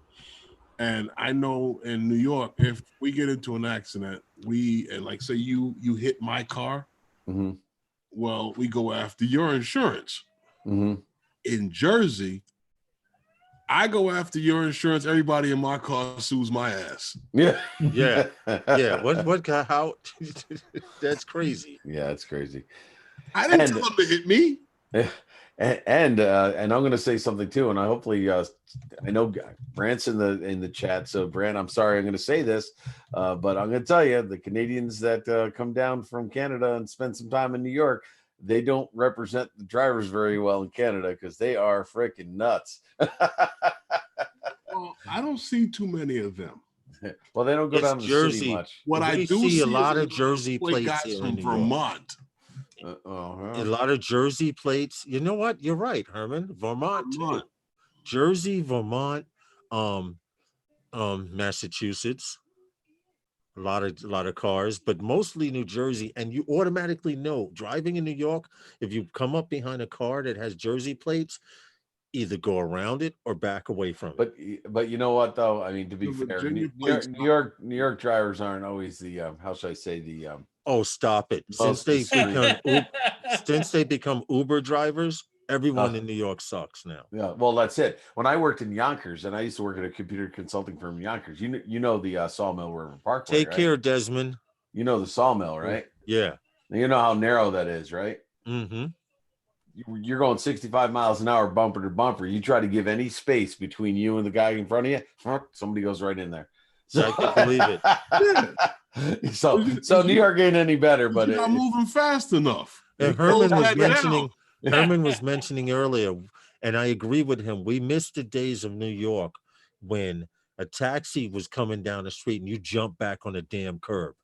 And I know in New York, if we get into an accident, and like say you hit my car, Mm-hmm. well, we go after your insurance. Mm-hmm. In Jersey, I go after your insurance. Everybody in my car sues my ass. Yeah. Yeah. Yeah. What how that's crazy. Yeah, it's crazy. I didn't tell them to hit me. And I'm going to say something too, and I hopefully I know Brant's in the chat. So Brant, I'm sorry I'm going to say this, but I'm going to tell you the Canadians that come down from Canada and spend some time in New York, they don't represent the drivers very well in Canada because they are freaking nuts. Well, I don't see too many of them. Well, they don't go It's down to the Jersey. city much. What We I do see a is lot of Jersey plates guys here from in New York. Vermont. A lot of Jersey plates. You know what? You're right, Herman. Vermont too. Jersey, Vermont, Massachusetts. A lot of cars, but mostly New Jersey. And you automatically know driving in New York, if you come up behind a car that has Jersey plates, either go around it or back away from it. But you know what though? I mean, to be The fair, Virginia New plates York drivers aren't always the how should I say the Oh, stop it! most discreet. Since they become Uber drivers, everyone in New York sucks now. Yeah, well, that's it. When I worked in Yonkers, and I used to work at a computer consulting firm in Yonkers, you know the Sawmill River Parkway. Take right? care, Desmond. You know the Sawmill, right? Yeah. You know how narrow that is, right? Mm-hmm. You're going 65 miles an hour, bumper to bumper. You try to give any space between you and the guy in front of you, somebody goes right in there. So I can believe it. So New York ain't any better, but you're not moving fast enough. And Herman was mentioning earlier, and I agree with him. We missed the days of New York when a taxi was coming down the street and you jump back on a damn curb.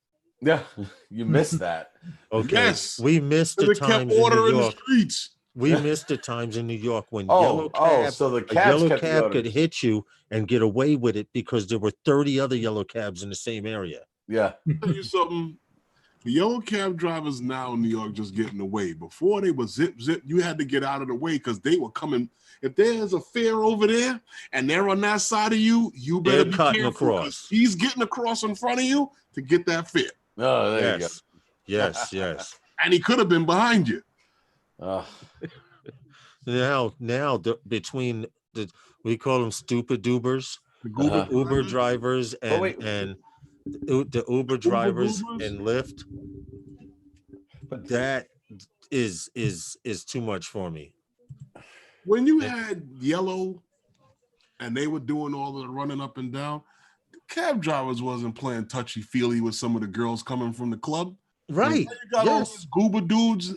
Yeah, you missed that. Okay. Yes. We missed the times in New York. The streets. We missed the times in New York when so the a yellow kept cab going. could hit you and get away with it because there were 30 other yellow cabs in the same area. Yeah. I'll tell you something. The yellow cab drivers now in New York just getting away. Before they were zip. You had to get out of the way because they were coming. If there's a fare over there and they're on that side of you, you better be careful across. He's getting across in front of you to get that fare. Oh, there you go. Yes. And he could have been behind you. Now between we call them stupid Ubers, the Uber drivers and the Uber drivers and Lyft. But that is too much for me. When you had yellow and they were doing all the running up and down, the cab drivers wasn't playing touchy-feely with some of the girls coming from the club. Right. You got all these goober dudes,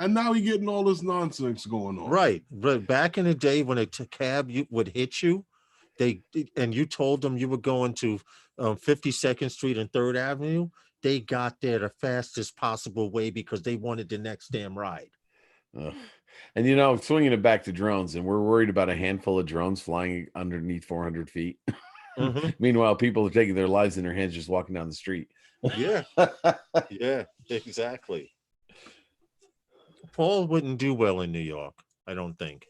and now you're getting all this nonsense going on. Right. But back in the day when a cab would hit you, and you told them you were going to 52nd Street and 3rd Avenue, they got there the fastest possible way because they wanted the next damn ride. And swinging it back to drones, and we're worried about a handful of drones flying underneath 400 feet. Mm-hmm. Meanwhile, people are taking their lives in their hands just walking down the street. Yeah. Yeah, exactly. Paul wouldn't do well in New York, I don't think.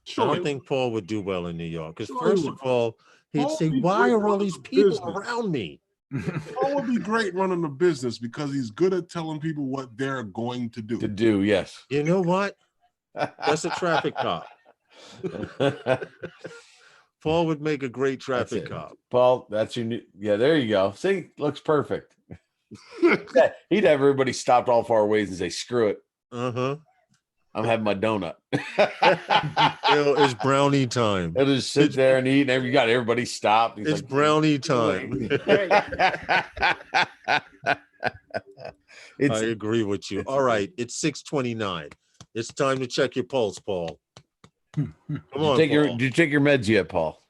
Sure. I don't think Paul would do well in New York because first of all, he'd say, "Why are all these people around me?" Paul would be great running a business because he's good at telling people what they're going to do. Yes. You know what? That's a traffic cop. Paul would make a great traffic cop. Paul, that's your new. Yeah, there you go. See, looks perfect. He'd have everybody stopped all far ways and say, "Screw it. I'm having my donut." It's brownie time. He'll just sit there and eat, and you got everybody stopped. It's like, brownie time. I agree with you. All right, it's 6:29. It's time to check your pulse, Paul. Come on, Did Paul. you take your meds yet, Paul?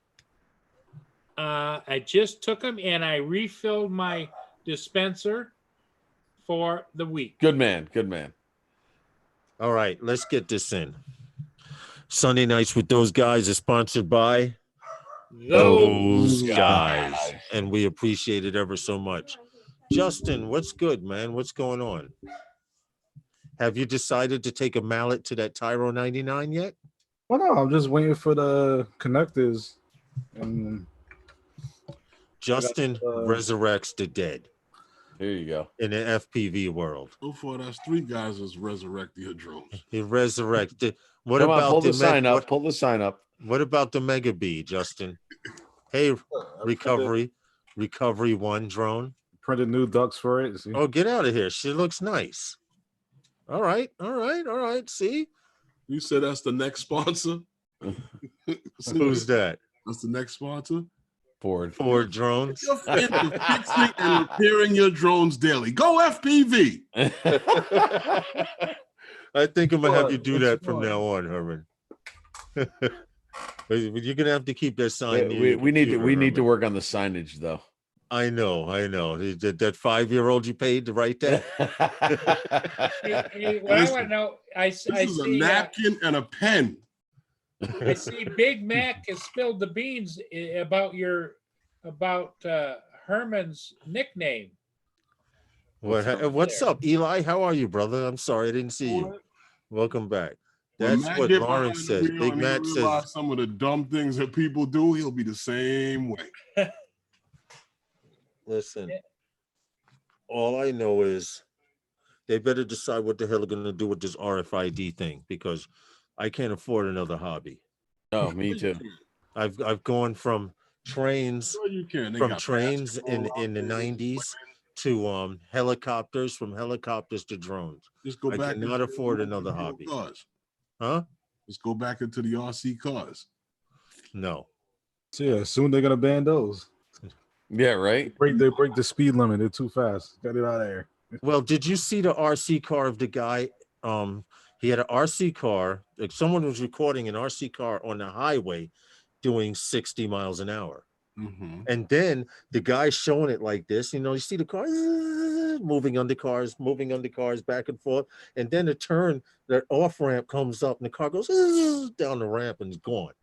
I just took them and I refilled my dispenser for the week. Good man. Good man. All right, let's get this in. Sunday Nights with Those Guys is sponsored by Those Guys. And we appreciate it ever so much. Justin, what's good, man? What's going on? Have you decided to take a mallet to that Tyro 99 yet? Well, no, I'm just waiting for the connectors. And Justin resurrects the dead Here you go. in the FPV world. So far, that's 3 guys that's resurrecting your drones. He resurrected. What Come on, about pull the the sign up. Pull the sign up. What about the Mega Bee, Justin? Hey, recovery 1 drone. printed new ducks for it. See? Oh, get out of here. She looks nice. All right. See? You said that's the next sponsor? Who's that? That's the next sponsor? Ford. Ford drones. You're fixing and repairing your drones daily. Go FPV. I think I'm gonna have you Fun. do It's that from fun. now on, Herman. You're gonna have to keep that sign. near we your need to computer, we need to Herman. work on the signage though. I know. That 5-year-old you paid to write that. Hey, what I want to know, I This is a see napkin and a pen. I see Big Mac has spilled the beans about Herman's nickname. What's up, Eli? How are you, brother? I'm sorry I didn't see you. Welcome back. When That's Matt what get Lauren behind the says. wheel Big and he Matt realize says, some of the dumb things that people do, he'll be the same way. listen, all I know is they better decide what the hell they're going to do with this RFID thing, because I can't afford another hobby. Oh, me too. I've gone from trains Sure you can. They from got trains in basketball the out there. 90s to helicopters, from helicopters to drones. Just go I back. cannot into afford the another real hobby. Cars. Huh? Just go back into the RC cars. No. So yeah, soon they're gonna ban those. Yeah, right. They break the speed limit. They're too fast. Get it out of there. Well, did you see the RC car of the guy? He had an RC car. Like someone was recording an RC car on the highway doing 60 miles an hour. Mm-hmm. And then the guy showing it like this, you see the car moving under cars back and forth. And then the turn, the off ramp comes up and the car goes down the ramp and is gone.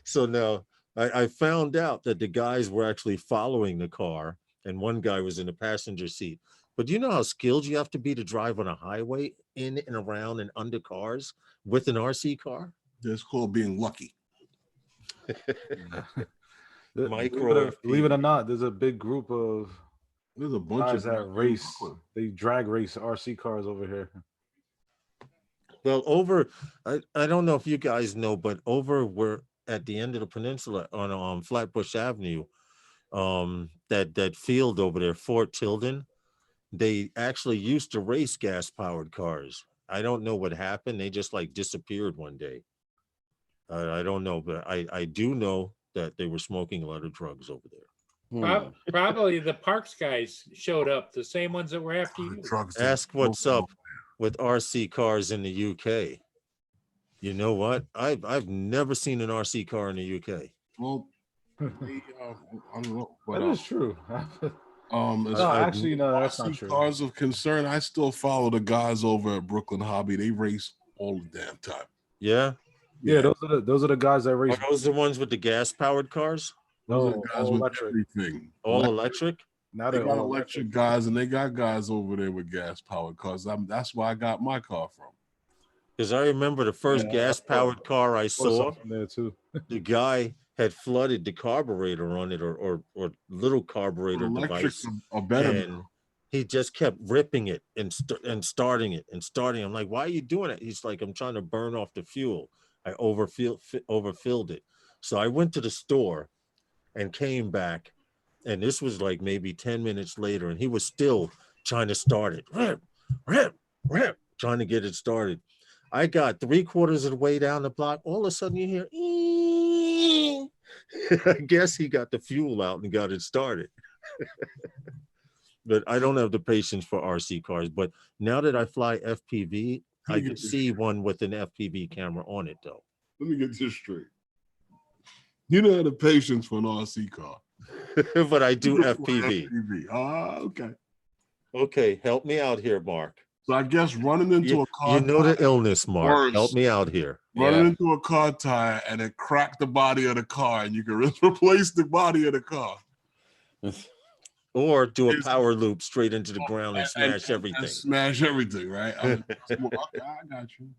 So now I found out that the guys were actually following the car and one guy was in the passenger seat. But do you know how skilled you have to be to drive on a highway in and around and under cars with an RC car? That's called being lucky. Believe it or not, there's a big group of There's a bunch guys of that race. They drag race RC cars over here. Well, I don't know if you guys know, but over where at the end of the peninsula on Flatbush Avenue, that field over there, Fort Tilden, they actually used to race gas-powered cars. I don't know what happened. They just like disappeared one day. I don't know, but I do know that they were smoking a lot of drugs over there. Probably the Parks guys showed up, the same ones that were after you. Ask what's up with RC cars in the UK. You know what? I've never seen an RC car in the UK. Well, I don't know. But, That is true. no, actually, no, that's not true. Cars of concern, I still follow the guys over at Brooklyn Hobby. They race all the damn time. Yeah. Yeah, those are the guys that race. Are those the ones with the gas-powered cars? Those No, are guys all with electric. everything. All electric? Now They they're got all electric guys, and they got guys over there with gas-powered cars. That's where I got my car from. Because I remember the first gas-powered car I saw, there too. the guy had flooded the carburetor on it or little carburetor Electric device. are better. And he just kept ripping it and starting it and starting. I'm like, why are you doing it? He's like, I'm trying to burn off the fuel. I overfilled it. So I went to the store and came back. And this was like maybe 10 minutes later. And he was still trying to start it. Trying to get it started. I got 3/4 of the way down the block. All of a sudden you hear, ee. I guess he got the fuel out and got it started. But I don't have the patience for RC cars. But now that I fly FPV, I can see one with an FPV camera on it, though. Let me get this straight. You don't have the patience for an RC car. But I do FPV. Okay. Okay, help me out here, Mark. So I guess running into a car. You know the illness, Mark. Worse. Help me out here. Running into a car tire and it cracked the body of the car, and you can replace the body of the car. Or do a power loop straight into the ground and smash everything. And smash everything, right? Okay, I got you.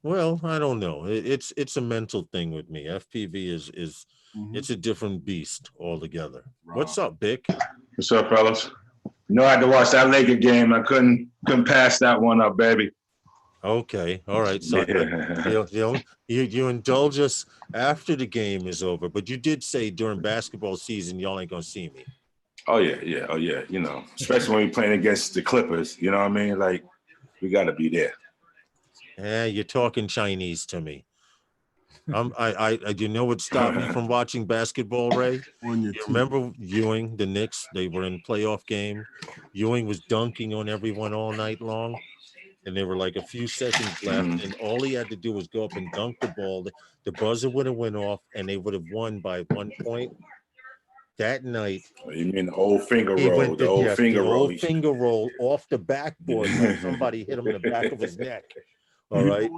Well, I don't know. It's a mental thing with me. FPV is it's a different beast altogether. Right. What's up, Bick? What's up, fellas? You know, I had to watch that Laker game. I couldn't pass that one up, baby. Okay, all right. So you indulge us after the game is over, but you did say during basketball season y'all ain't gonna see me. Oh yeah. You know, especially when you're playing against the Clippers. You know what I mean? Like, we got to be there. Yeah, you're talking Chinese to me. I you know what stopped me from watching basketball, Ray? You remember Ewing, the Knicks? They were in playoff game. Ewing was dunking on everyone all night long, and there were like a few seconds left, and all he had to do was go up and dunk the ball. The buzzer would have went off, and they would have won by 1 point. That night, you mean the old finger roll? The old finger roll off the backboard, like somebody hit him in the back of his neck. All right,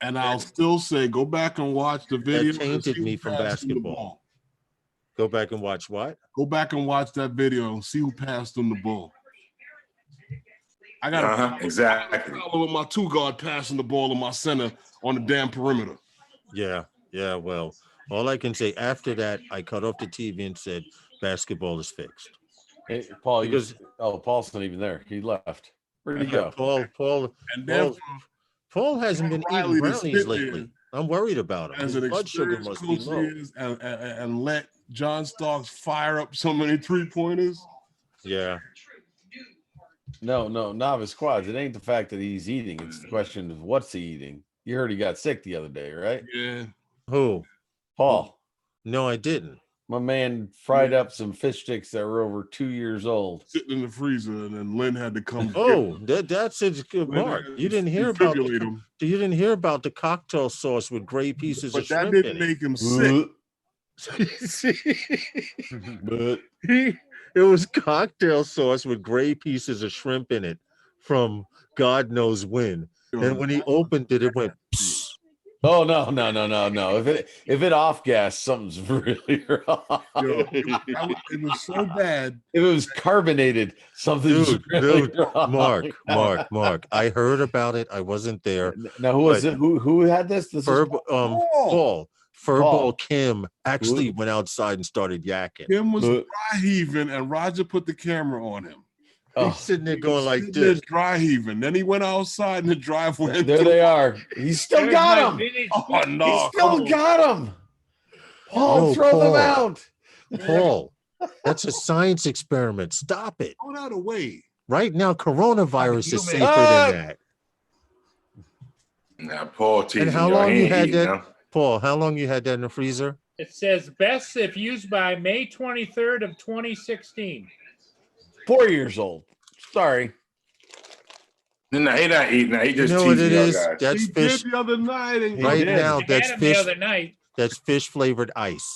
and I'll still say, go back and watch the video. That tainted me from basketball. Go back and watch what? Go back and watch that video and see who passed him the ball. I got exactly with my 2-guard passing the ball to my center on the damn perimeter. Yeah. Well, all I can say after that, I cut off the TV and said, basketball is fixed. Hey, Paul, Paul's not even there. He left. Where did he go? Paul hasn't been eating brownies lately. I'm worried about him. His blood sugar must be low. And let John Starks fire up so many 3-pointers. Yeah. No, novice quads. It ain't the fact that he's eating. It's the question of what's he eating. You heard he got sick the other day, right? Yeah. Who? Paul. No, I didn't. My man fried up some fish sticks that were over 2 years old. Sitting in the freezer, and then Lynn had to come. Oh, that's a good Mark. You didn't hear about the cocktail sauce with gray pieces of shrimp in it. But that didn't make him sick. It was cocktail sauce with gray pieces of shrimp in it from God knows when. And when he opened it, it went psst. Oh no! If it off gas, something's really wrong. It was so bad. If it was carbonated, something's really wrong. Mark. I heard about it. I wasn't there. Now, who was it? Who had this? Paul. Furball Kim actually went outside and started yakking. Kim was dry heaving, and Roger put the camera on him. He's sitting there going like this. Dry heaving. Then he went outside in the driveway. There they are. He still got him. Oh, no. He still got him. Paul, throw them out. Paul, that's a science experiment. Stop it. Throw that away. Right now, coronavirus is safer than that. Now, Paul, and how long you had that? Paul, how long you had that in the freezer? It says best if used by May 23rd of 2016. 4 years old. Sorry. No, he not eating. He just what it is? Guys. That's he fish. Did the other night. Right now, that's fish. The other night. That's fish flavored ice.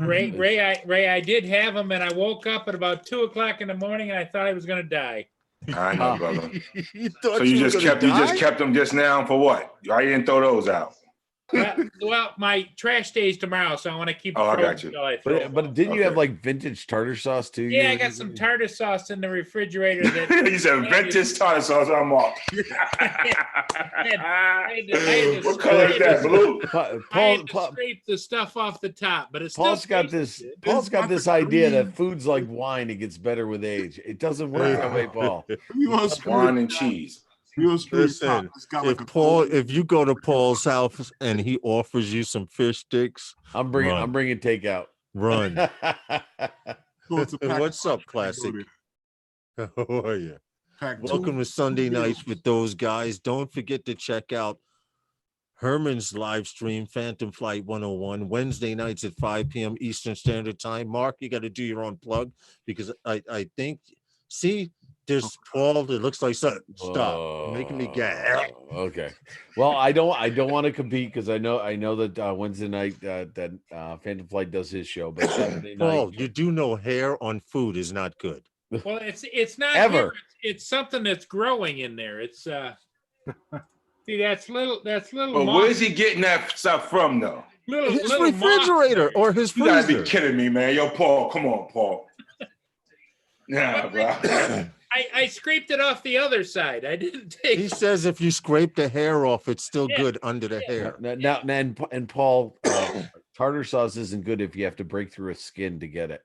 Ray, I did have them, and I woke up at about 2:00 in the morning, and I thought I was going to die. I know, brother. So you just kept them just now for what? Why you didn't throw those out? Well, my trash day is tomorrow, so I want to keep. I got you. But didn't you have like vintage tartar sauce too? Yeah, I got some tartar sauce in the refrigerator. You said vintage tartar sauce. I'm off. What color is that? Blue. I had to scrape the stuff off the top, but it's Paul's got this idea that food's like wine; it gets better with age. It doesn't work that way, Paul. Wine and cheese. Listen, if you go to Paul's house and he offers you some fish sticks, I'm bringing takeout. Run. What's up, Classic? How are you? Welcome to Sunday Nights with those guys. Don't forget to check out Herman's live stream, Phantom Flight 101, Wednesday nights at 5 p.m. Eastern Standard Time. Mark, you got to do your own plug because I think, see, There's Paul. It looks like something. Stop. You're making me gag. Okay. Well, I don't want to compete because I know that Wednesday night that Phantom Flight does his show, but Saturday Paul, night. you do know hair on food is not good. Well, it's not Ever. here. It's something that's growing in there. It's see that's little But where's he getting that stuff from, though? His little refrigerator moth or his You gotta freezer. be kidding me, man. Yo, Paul, come on, Paul. Yeah, bro. I scraped it off the other side. I didn't take. He says if you scrape the hair off, it's still Yeah. good under the hair. Now, and Paul, tartar sauce isn't good if you have to break through a skin to get it.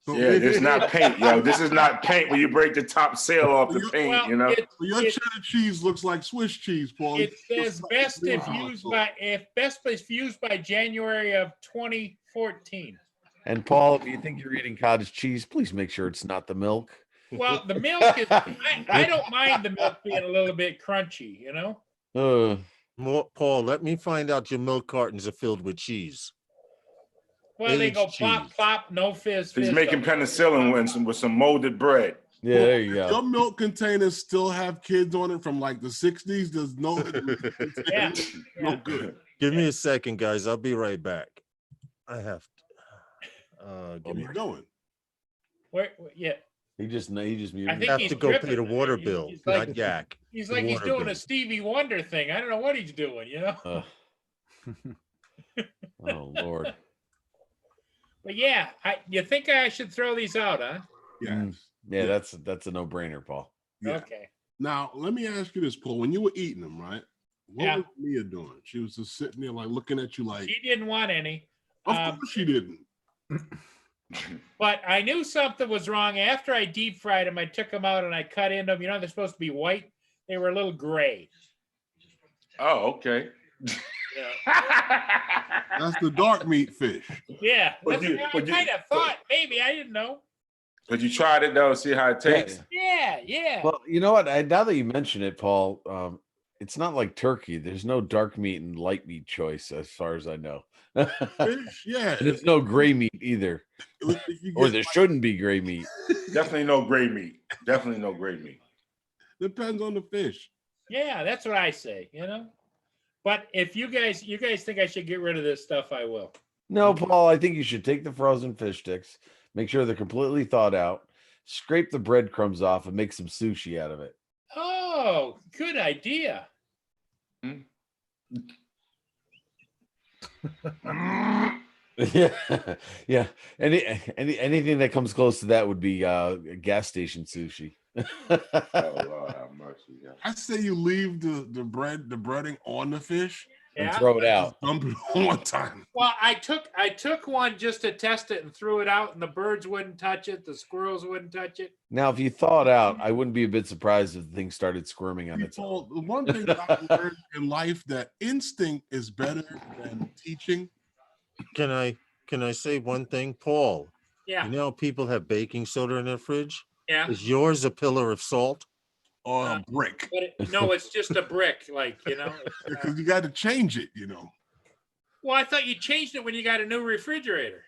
Yeah, this is not paint, yo. This is not paint when you break the top seal off the paint, Well, you know? Your cheddar cheese looks like Swiss cheese, Paul. It says best if used by January of 2014. And Paul, if you think you're eating cottage cheese, please make sure it's not the milk. Well, the milk is. I don't mind the milk being a little bit crunchy, you know. Paul, let me find out your milk cartons are filled with cheese. Well, they Aged go plop, cheese. plop, no fizz. He's fizz, making penicillin with some molded bread. Yeah, there you Your go. milk containers still have kids on it from like the 60s. There's no, Yeah. no good. Give me a second, guys. I'll be right back. I have to. Where are you going? Yeah, He just muted. I me. think have he's to go pay tripping. the water He's bill, like- not yak. he's The like he's water doing bill. a Stevie Wonder thing. I don't know what he's doing, you know. Oh Lord. But yeah, you think I should throw these out, huh? Yes. Yeah, that's a no-brainer, Paul. Yeah. Okay. Now, let me ask you this, Paul. When you were eating them, right? What Yeah. was Mia doing? She was just sitting there, like looking at you, like. She didn't want any. Of course she didn't. But I knew something was wrong after I deep fried them. I took them out and I cut into them. You know, they're supposed to be white. They were a little gray. Oh, okay. That's the dark meat fish. Yeah. But That's you- what I but you- kind of thought. Maybe I didn't know. But you tried it though, see how it tastes. Yeah. Well, you know what? Now that you mention it, Paul, it's not like turkey. There's no dark meat and light meat choice, as far as I know. Fish, yeah. There's no gray meat either, If you or get, there shouldn't be gray meat. Definitely no gray meat. Definitely no gray meat. depends on the fish. Yeah, that's what I say, you know. But if you guys think I should get rid of this stuff, I will. No, Paul, I think you should take the frozen fish sticks, make sure they're completely thawed out, scrape the breadcrumbs off, and make some sushi out of it. Oh, good idea. Yeah, yeah. Anything that comes close to that would be gas station sushi. Oh Lord have mercy. Yeah. I say you leave the breading on the fish And Yeah. throw it out. dump it on one time. Well, I took one just to test it and threw it out, and the birds wouldn't touch it, the squirrels wouldn't touch it. Now, if you thaw it out, I wouldn't be a bit surprised if the thing started squirming on its own. People, the one thing that I've learned in life, that instinct is better than teaching. Can I say one thing, Paul? Yeah, You know how people have baking soda in their fridge? yeah. Is yours a pillar of salt? Or a brick. But no, it's just a brick, like, you know. Because you got to change it, you know. Well, I thought you changed it when you got a new refrigerator.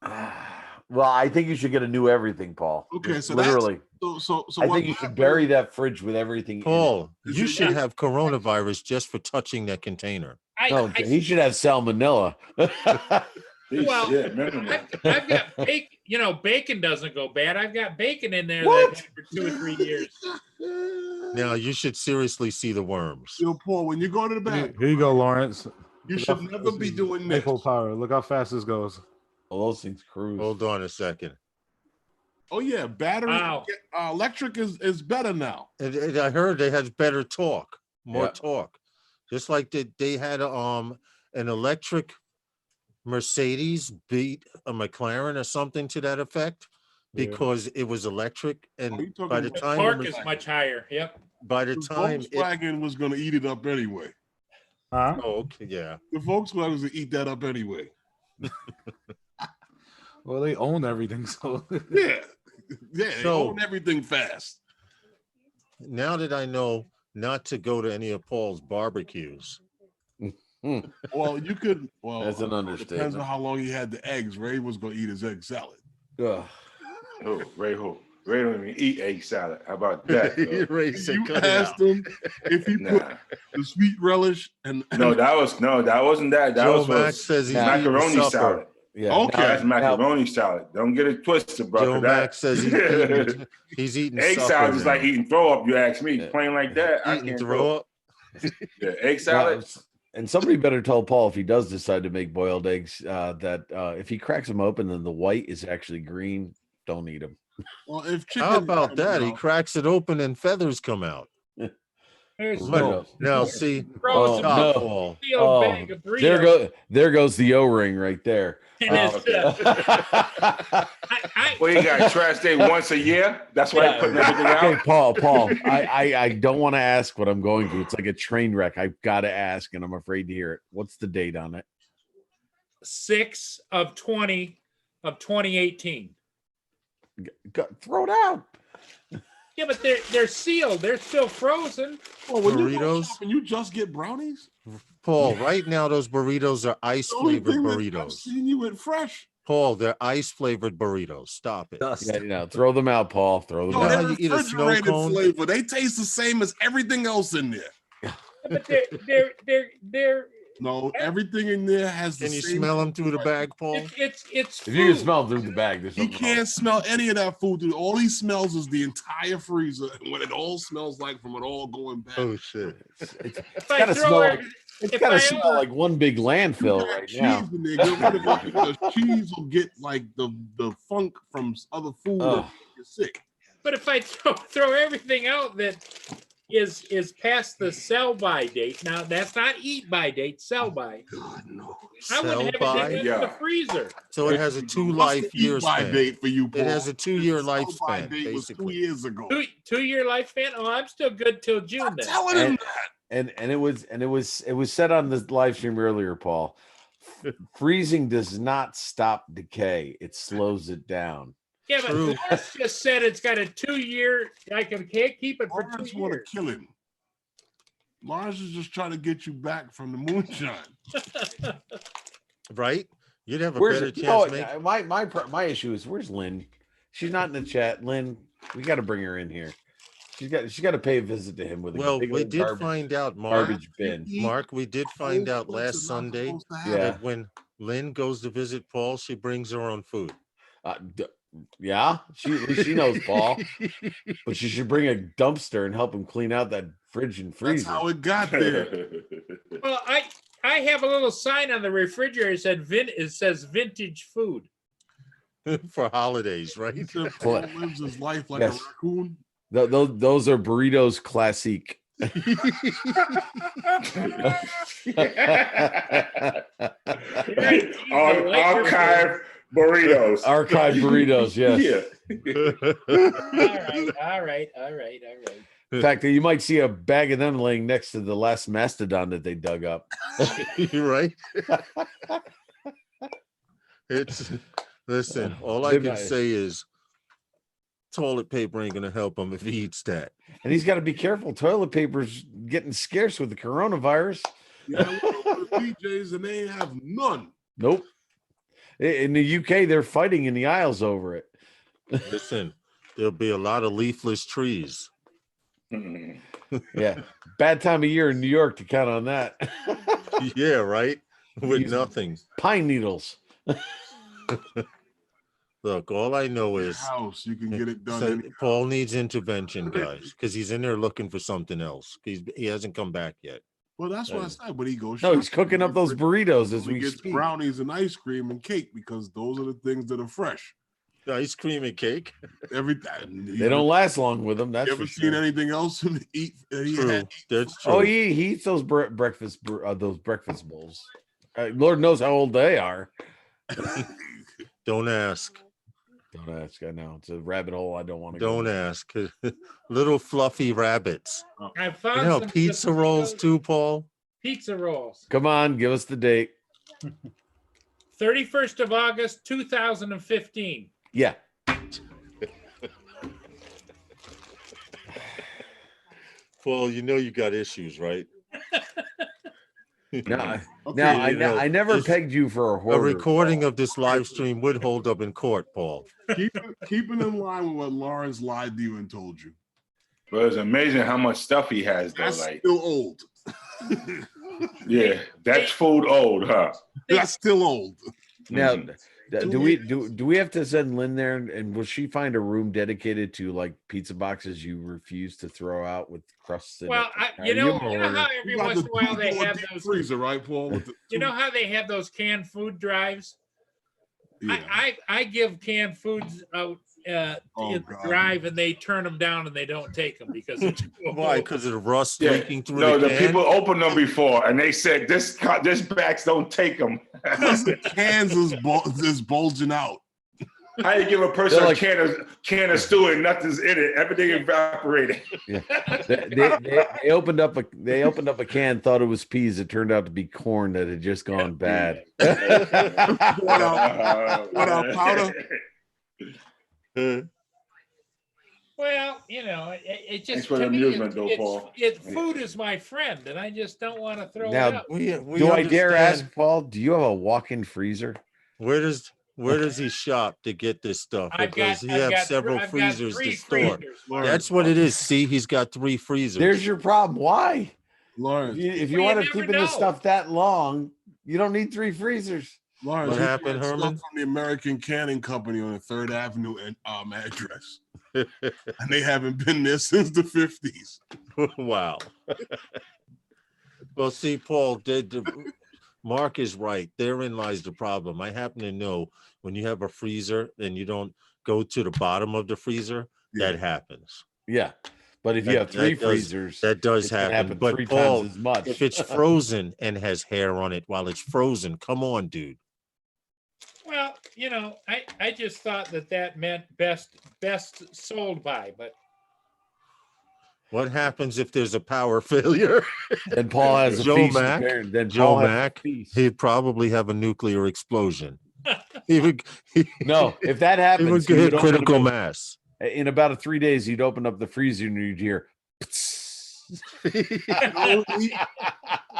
Well, I think you should get a new everything, Paul. Okay, so literally, So I what think you should happened- bury that fridge with everything. in it. Paul, Is you it- should have coronavirus just for touching that container. No, he should have salmonella. Well, Yeah, minimum. I've got bacon. You know, bacon doesn't go bad. I've got bacon in there What? that I've had for 2 or 3 years. Now you should seriously see the worms. Yo, Paul, when you go to the back, Here you go, Lawrence. you should never be doing this. Full power. Look how fast this goes. All those things cruise. Hold on a second. Oh yeah, battery. Wow. Electric is better now. And I heard they had better torque, more Yeah. torque. Just like they had an electric Mercedes beat a McLaren or something to that effect Yeah. because it was electric. Are you And talking by the about The time torque the is much higher. Yep. by the The time it, Volkswagen was going to eat it up anyway. Huh? oh, okay, yeah. The Volkswagen was going to eat that up anyway. Well, they own everything, so Yeah, yeah. They So- own everything fast. Now that I know not to go to any of Paul's barbecues, Well, you could. Well, That's an Depends understatement. on how long he had the eggs. Ray was going to eat his egg salad. Ugh. Who? Ray who? Ray don't even eat egg salad. How about that? Ray said, You cut it asked out. him if he put Nah. the sweet relish and No, that wasn't that. That Joe was Max says he's eating macaroni supper. salad. Yeah. Okay. That's macaroni salad. Don't get it twisted, bro. Joe 'cause Max says he's eating egg supper salad is now. like eating throw up. You ask me, Yeah. plain like that. I Eating can't throw up. Yeah, egg Now, salad. and somebody better tell Paul if he does decide to make boiled eggs that if he cracks them open and the white is actually green, don't eat them. well, if chicken How about that? He out, cracks it open and feathers come out. There's Right. No, now see, frozen Oh, no. Paul. sealed bag of There goes the O-ring right there. And it's, Well, you got trash day once a year. That's why you're putting everything Okay, out. Paul, I don't want to ask what I'm going to. It's like a train wreck. I've got to ask, and I'm afraid to hear it. What's the date on it? 6 of 20 of 2018. Throw it out. Yeah, but they're sealed. They're still frozen. well, when you go Burritos? shopping, you just get brownies. Paul, right now those burritos are ice The only flavored thing that I've burritos. seen you with fresh. Paul, they're ice flavored burritos. Stop it. Yeah, throw them out, Paul. Throw them No, know out. how they're you eat a snow refrigerated cone? flavor. They taste the same as everything else in there. Yeah, but they're No, everything in there has the Can you same. smell them through the bag, Paul? it's If food. you can smell through the bag, there's He something can't wrong. smell any of that food. Dude. All he smells is the entire freezer. And what it all smells like from it all going back. Oh shit. If I gotta throw smell it- like- It's if got to I smell ever- like one big You landfill got right cheese now. in there. Get rid of it because cheese will get like the funk from other food that Ugh. make you sick. But if I throw everything out that is past the sell by date, now that's not eat by date, sell by. God no. I wouldn't have Sell by? anything in the freezer. So it has a two What's life the year eat-by span. date for you, Paul? It has a 2-year The sell-by lifespan, date was 2 basically. years ago. 2-year lifespan. Oh, I'm still good till June I'm then. telling him And it was said on the live stream earlier, Paul. Freezing does not stop decay; it slows it down. Yeah, but True. Lawrence just said it's got a 2-year. I can't keep it for Lawrence 2 want to years. kill him. Lawrence is just trying to get you back from the moonshine. Right? You'd have a Where's better you know chance. what, my issue is where's Lynn? She's not in the chat. Lynn, we got to bring her in here. She's got to pay a visit to him with a Well, big we old did find out, Mark. garbage bin. Mark, we did find out last Sunday Yeah. that when Lynn goes to visit Paul, she brings her own food. Yeah, at least she knows Paul, but she should bring a dumpster and help him clean out that fridge and That's freezer. how it got there. Well, I have a little sign on the refrigerator it says vintage food. For holidays, right? He said Paul lives his life like Yes. a raccoon. Those are burritos classique. Archive burritos. Archive burritos, yes. Yeah. All right. In fact, you might see a bag of them laying next to the last mastodon that they dug up. You're right. Listen, all I can say is toilet paper ain't gonna help him if he eats that. And he's got to be careful. Toilet paper's getting scarce with the coronavirus. Yeah, I went over to PJ's and they have none. Nope. In the UK, they're fighting in the aisles over it. Listen, there'll be a lot of leafless trees. Yeah. Bad time of year in New York to count on that. Yeah, right? With Use nothing. Pine needles. Look, all I know is House, you can get it done. so anyhow. Paul needs intervention, guys, because he's in there looking for something else. He hasn't come back yet. Well, that's what I said. When he goes, No, he's cooking up those burritos as he we gets speak. brownies and ice cream and cake because those are the things that are fresh. Ice cream and cake. Everything. They don't last long with them. That's You for ever seen sure. anything else in the eat? That he True. had? That's true. Oh, he eats those breakfast bowls. Lord knows how old they are. Don't ask. Don't ask. I know it's a rabbit hole. I don't want to. Don't ask. Little fluffy rabbits. I found You know, some pizza rolls too, Paul. Pizza rolls. Come on, give us the date. 31st of August, 2015. Yeah. Paul, you know you got issues, right? Now, Okay, you know, I never this- pegged you for a A hoarder. recording of this live stream would hold up in court, Paul. Keep it in line with what Lawrence lied to you and told you. But it's amazing how much stuff he has, though. That's Like, still old. yeah, that's food old, huh? That's still old. Now, Mhm. do we have to send Lynn there, and will she find a room dedicated to like pizza boxes you refuse to throw out with crusts in Well, it? you know how You every got once the in a while they two-door have deep those. freezer, right, Paul? With the You know how they have those canned food drives? yeah. I give canned foods out Oh, in the God. drive, and they turn them down and they don't take them because it's Why? Because of the rust Yeah. leaking through No, the the can? people opened them before, and they said this bags don't take them. Because the cans is bulging out. How you give a person They're like- a can of stew and nothing's in it? Everything evaporated. Yeah. They opened up a can, thought it was peas. It turned out to be corn that had just gone bad. What out powder? well, you know, it just Thanks for the to me, amusement, though, Paul. food is my friend, and I just don't want to throw Now, it up. We Do I dare understand. ask, Paul? Do you have a walk-in freezer? Where does he shop to get this stuff? I've Because got, he I've has got several I've got freezers to 3 store. freezers. That's what it is. See, he's got 3 freezers. There's your problem. Why? Lawrence, If you Well, you want to never keep this know. stuff that long, you don't need 3 freezers. Lawrence, What you happened, got stuff Herman? from the American Canning Company on the 3rd Avenue and address. And they haven't been there since the 50s. Wow. Well, see, Paul, Mark is right. Therein lies the problem. I happen to know when you have a freezer and you don't go to the bottom of the freezer, Yeah. that happens. Yeah, but if you That- have 3 that does- freezers, That does it's gonna happen. But 3 Paul, times as much. if it's frozen and has hair on it while it's frozen, come on, dude. Well, you know, I just thought that meant best sold by, but What happens if there's a power failure? Then Paul has a Joe feast. Mack, Then Joe Paul has a Mack, feast. he'd probably have a nuclear explosion. He would, No, if that he happens, would you get would open critical up- mass. in about 3 days, you'd open up the freezer and you'd hear.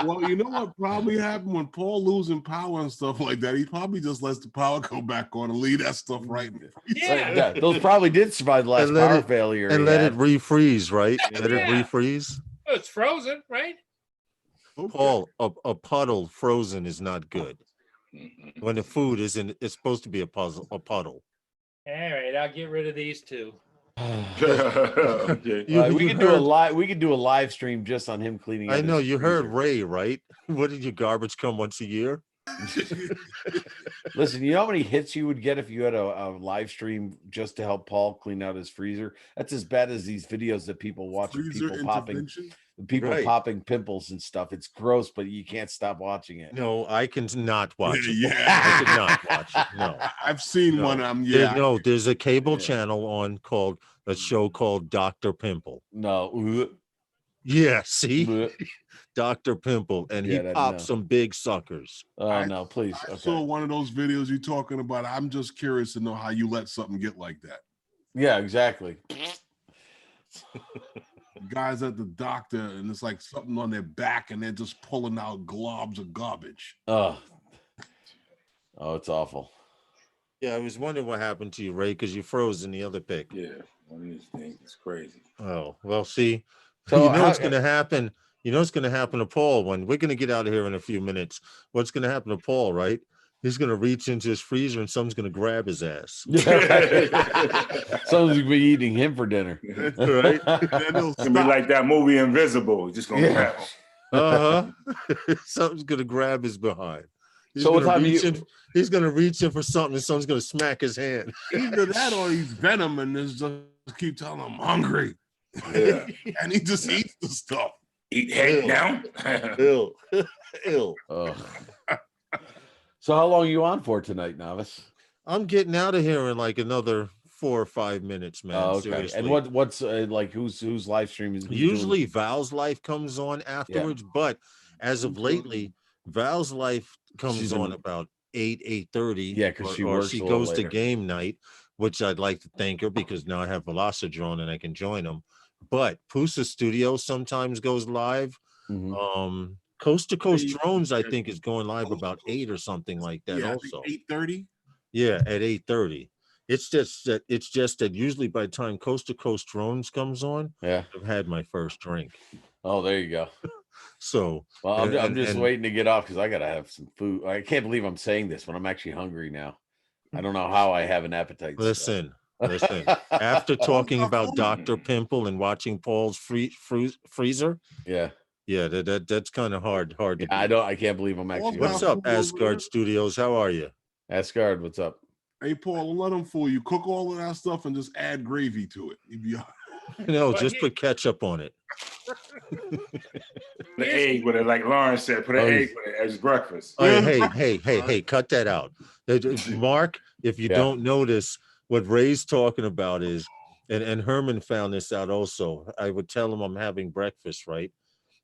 Well, you know what probably happened when Paul losing power and stuff like that? He probably just lets the power go back on and leave that stuff right in the freezer. yeah. Those probably did survive the last And let power it- failure. And he let had. it refreeze, right? Let it Yeah. refreeze. Oh, it's frozen, right? Okay. Paul, a puddle frozen is not good. Mhm. When the food isn't, it's supposed to be a puddle. All right, I'll get rid of these 2. Okay. You- we you could do a heard- live. We could do a live stream just on him cleaning. I out know his you heard freezer. Ray, right? What did your garbage come once a year? Listen, you know how many hits you would get if you had a live stream just to help Paul clean out his freezer? That's as bad as these videos that people watch of Freezer people popping intervention? Right. popping pimples and stuff. It's gross, but you can't stop watching it. No, I can not watch it. Yeah. I could not watch it. No. I've seen No. one. There's a cable Yeah. channel on called a show called Dr. Pimple. No. Yeah, see? Bleh. Dr. Pimple. And Yeah, he that- pops no. some big suckers. Oh I- no, please. I Okay. saw one of those videos you're talking about. I'm just curious to know how you let something get like that. Yeah, exactly. Guys at the doctor, and it's like something on their back, and they're just pulling out globs of garbage. Oh, it's awful. Yeah, I was wondering what happened to you, Ray, because you froze in the other pick. Yeah, one of these things is crazy. Oh, well, see, So you know what's how- going to happen? You know what's going to happen to Paul when we're going to get out of here in a few minutes. What's going to happen to Paul, right? He's going to reach into his freezer and someone's going to grab his ass. Someone's gonna be eating him for dinner. Right? Then they'll It's gonna be stop. like that movie Invisible. Just gonna Yeah. grab 'em. Uh-huh. Something's going to grab his behind. He's So what gonna time reach you- in- He's going to reach in for something and someone's going to smack his hand. Either that or he's venom and just keep telling him I'm hungry. Yeah. And he just eats the stuff. Eat head now. Ill. Ill. Ugh. So how long are you on for tonight, Novice? I'm getting out of here in like another 4 or 5 minutes, man. Oh, okay. Seriously. And what's like whose live stream is who's doing- Usually Val's life comes on afterwards, but as of lately, Val's life comes She's on in- about 8:30. Yeah, 'cause she or works she a little goes to later. game night, which I'd like to thank her because now I have Velocitron and I can join them. But Pusa Studio sometimes goes live. Mhm. Coast to Coast They- Drones, I think, is going live about 8 or something like that. Yeah, Also, 8:30. yeah, at 8:30. It's just that usually by the time Coast to Coast Drones comes on, Yeah. I've had my first drink. Oh, there you go. So Well, I'm and- just and- waiting to get off because I gotta have some food. I can't believe I'm saying this, but I'm actually hungry now. I don't know how I have an appetite. still. Listen. After talking about Dr. Pimple and watching Paul's freezer, yeah, that's kind of hard to yeah, I can't believe I'm actually. What's hungry. up, Asgard Studios? How are you? Asgard? What's up? Hey, Paul, don't let them fool you. Cook all of that stuff and just add gravy to it. You'd be No, But just he- put ketchup on it. The egg with it, like Lauren said, put an Oh, egg with it as breakfast. Oh, hey, cut that out. Mark, if you Yeah. don't notice, what Ray's talking about is, and Herman found this out also. I would tell him I'm having breakfast, right?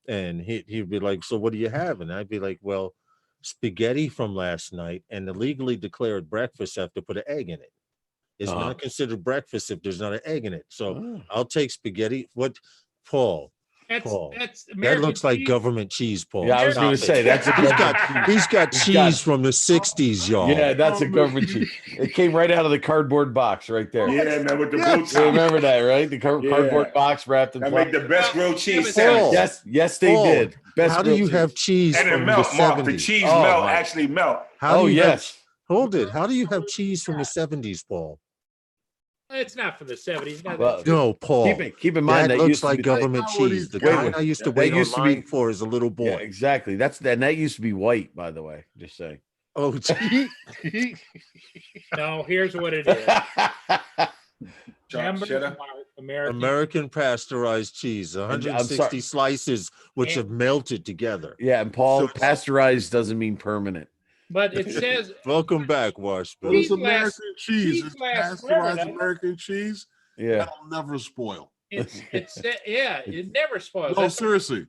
And he'd be like, so what are you having? I'd be like, well, spaghetti from last night, and the legally declared breakfast have to put an egg in it. It's Uh-huh. not considered breakfast if there's not an egg in it. So Oh. I'll take spaghetti. What, Paul? That's Paul, that's That American looks like cheese. government cheese, Paul. Yeah, I was Stop going it. to say that's a He's government got cheese. he's got He's cheese got- from the 60s, y'all. Yeah, that's a government cheese. It came right out of the cardboard box right there. Yeah, man, with the Yes. blue You top. remember that, right? The Yeah. cardboard box wrapped in That make the plastic. best grilled cheese but sandwich. Paul, Yes, they Paul, did. Best How do grilled you cheese. have cheese And it from the melt, Mark. The 70s? cheese Oh, melt, my- actually melt. How Oh do you have- yes. hold it. How do you have cheese from the 70s, Paul? It's not from the 70s. Not Well, that No, Paul. Keep in mind that that looks used to like be government That's what cheese. he's The got. kind I used to That wait used to online be- for as a little boy. Yeah, exactly. That used to be white, by the way. Just saying. Oh, gee. No, here's what it is. Remember, Cheddar. American. American pasteurized cheese, I'm 160 sorry. slices, which And- have melted together. Yeah, and Paul, So- pasteurized doesn't mean permanent. But it says Welcome back, Well, Washbill. it's Cheese American lasts- cheese. cheese It's lasts forever, pasteurized doesn't it? American cheese. Yeah. That'll never spoil. it never spoils. No, That's- seriously.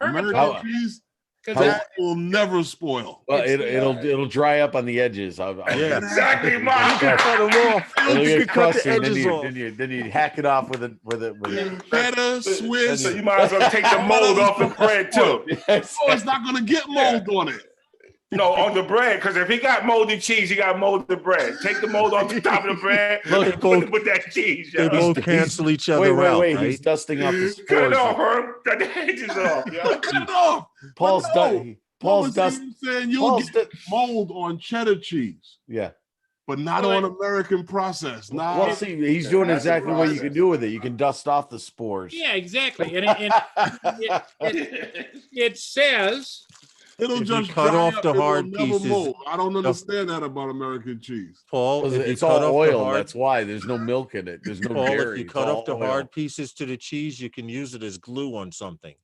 Herman American How- cheese, 'cause how- that will never spoil. Well, It's- it'll dry up on the edges. Yeah. Exactly, Mark. Cut them off. It'll You get can cut the crusty, and edges off. then you hack it off with a Cheddar, Swiss. So you might as well take the mold off the bread too. yes. Oh, it's not going to get mold on it. No, on the bread, because if he got molded cheese, he got molded bread. Take the mold off the top of the bread Look, and put it with that cheese. They Yo. both cancel each other out, Wait. right? He's dusting off the Cut it spores. off, Herb. Cut the edges off. Yo. Cut it off. Paul's But no. done. Paul's dust. saying you'll Paul's get mold on cheddar cheese, Yeah. but not Well, on American process. Nah. Well, see, he's doing That's the exactly what you can process. do with it. You can dust off the spores. Yeah, exactly. And it says It'll If you just cut dry off up, the it will hard never pieces- mold. I don't understand that about American cheese. Paul, Because if you it's cut all off the oil. hard, That's why there's no milk in it. There's no Paul, dairy. if you It's cut all off the oil. hard pieces to the cheese, you can use it as glue on something.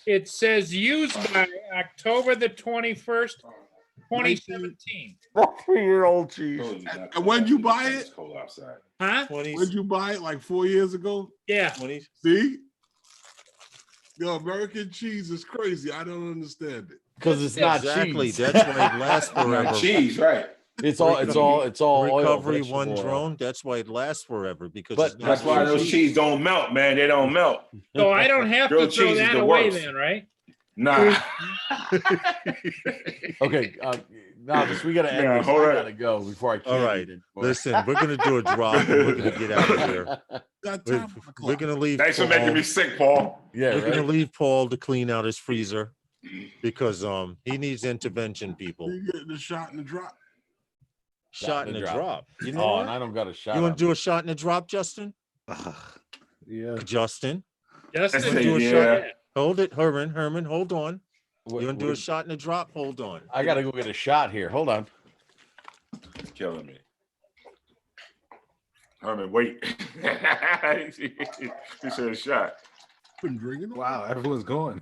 it says used by October the 21st, 2017. 3-year-old cheese. And when you buy it? It's cold outside. Huh? 20, When'd you buy it? Like 4 years ago? Yeah. 20. See? Yo, American cheese is crazy. I don't understand it. Because it's not Exactly. cheese. That's why it lasts forever. Cheese, right? It's all oil. Recovery vegetable one oil. drone. That's why it lasts forever because But it's not That's why those cheese don't melt, man. They don't melt. So I don't have to Grilled throw cheese is that the away worst. then, right? Nah. Okay, Novice, we gotta end Yeah, this. hold I on. gotta go before I can't. All right. eat it. Listen, we're gonna do a drop and we're gonna get out of here. Got We're, time for the we're clock. gonna leave. Thanks for Paul- making me sick, Paul. Yeah, We're gonna right. leave Paul to clean out his freezer because he needs intervention, people. You getting the shot and the drop. Shot in and a a drop. You know Oh, what? and I don't got a shot. You want on to do a shot in a drop, Justin? Yeah. Justin, Justin, That's do a it, shot. yeah. hold it, Herman, hold on. What- You want to do a what- shot in a drop? Hold on. I gotta go get a shot here. Hold on. It's killing me. Herman, wait. He said a shot. Been drinking. Wow, everyone's going.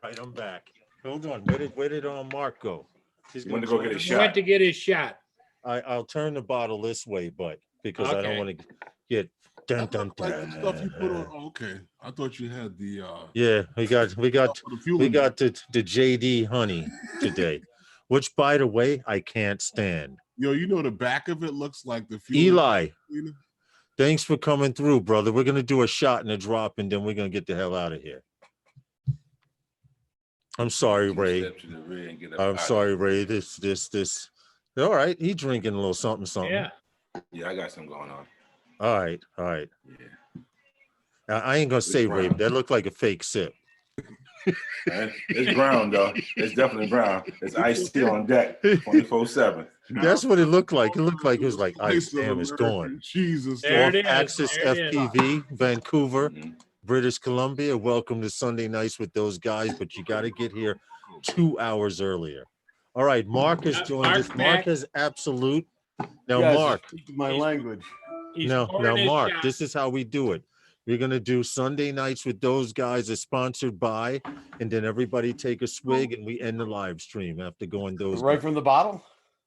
Right, I'm back. Hold on. Where did Mark go? He's Went to gonna go get a join us. he went shot. to get his shot. I'll turn the bottle this way, but because I don't Okay. want to get dun dun Like the stuff you put on. dun. Oh, okay, I thought you had the. Yeah, we got the fueling. the JD honey today, which by the way I can't stand. Yo, you know the back of it looks like the fueling Eli, cleaner? thanks for coming through, brother. We're gonna do a shot and a drop, and then we're gonna get the hell out of here. I'm sorry, Two Ray. step to the rear and get up I'm out. sorry, Ray. This. All right, he drinking a little something. Yeah. Yeah, I got something going on. All right. Yeah. I ain't gonna say Ray, brown. but that looked like a fake sip. It's brown though. It's definitely brown. It's iced tea on deck, 24/7. That's what it looked like. It looked like it was like ice. Spice of Damn, it's gone. American Jesus. There Off it is. Axis There it is. FPV, Vancouver, Mhm. British Columbia. Welcome to Sunday Nights with those guys, but you got to get here 2 hours earlier. All right, Mark has joined Mark's us. Mark back. has absolute. Now, You guys are Mark. speaking my He's- language. He's Now, pouring his Mark, shot. this is how we do it. We're gonna do Sunday Nights with those guys is sponsored by, and then everybody take a swig and we end the live stream after going those. Right guys. from the bottle?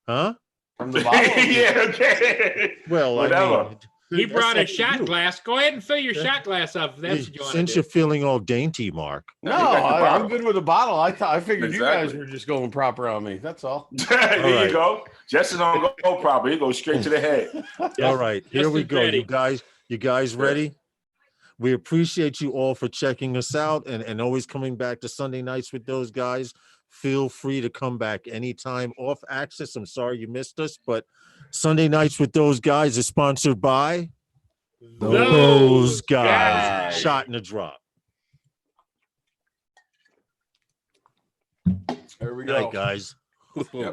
Huh? From the bottle? Yeah, okay. Well, I Whatever. mean, He that's brought up a to shot you. glass. Go ahead and fill your Yeah. shot glass up. If that's what you want to Since do. you're feeling all dainty, Mark. No, You got the I'm bottle. good with the bottle. I figured you guys Exactly. were just going proper on me. That's all. There right. you go. Justin don't go proper. He goes straight to the head. All right, here we Justin's go. ready. You guys ready? We appreciate you all for checking us out and always coming back to Sunday Nights with those guys. Feel free to come back anytime. Off Axis, I'm sorry you missed us, but Sunday Nights with those guys is sponsored by those guys. guys. Shot in the drop. There we Good night, go. guys. Yep.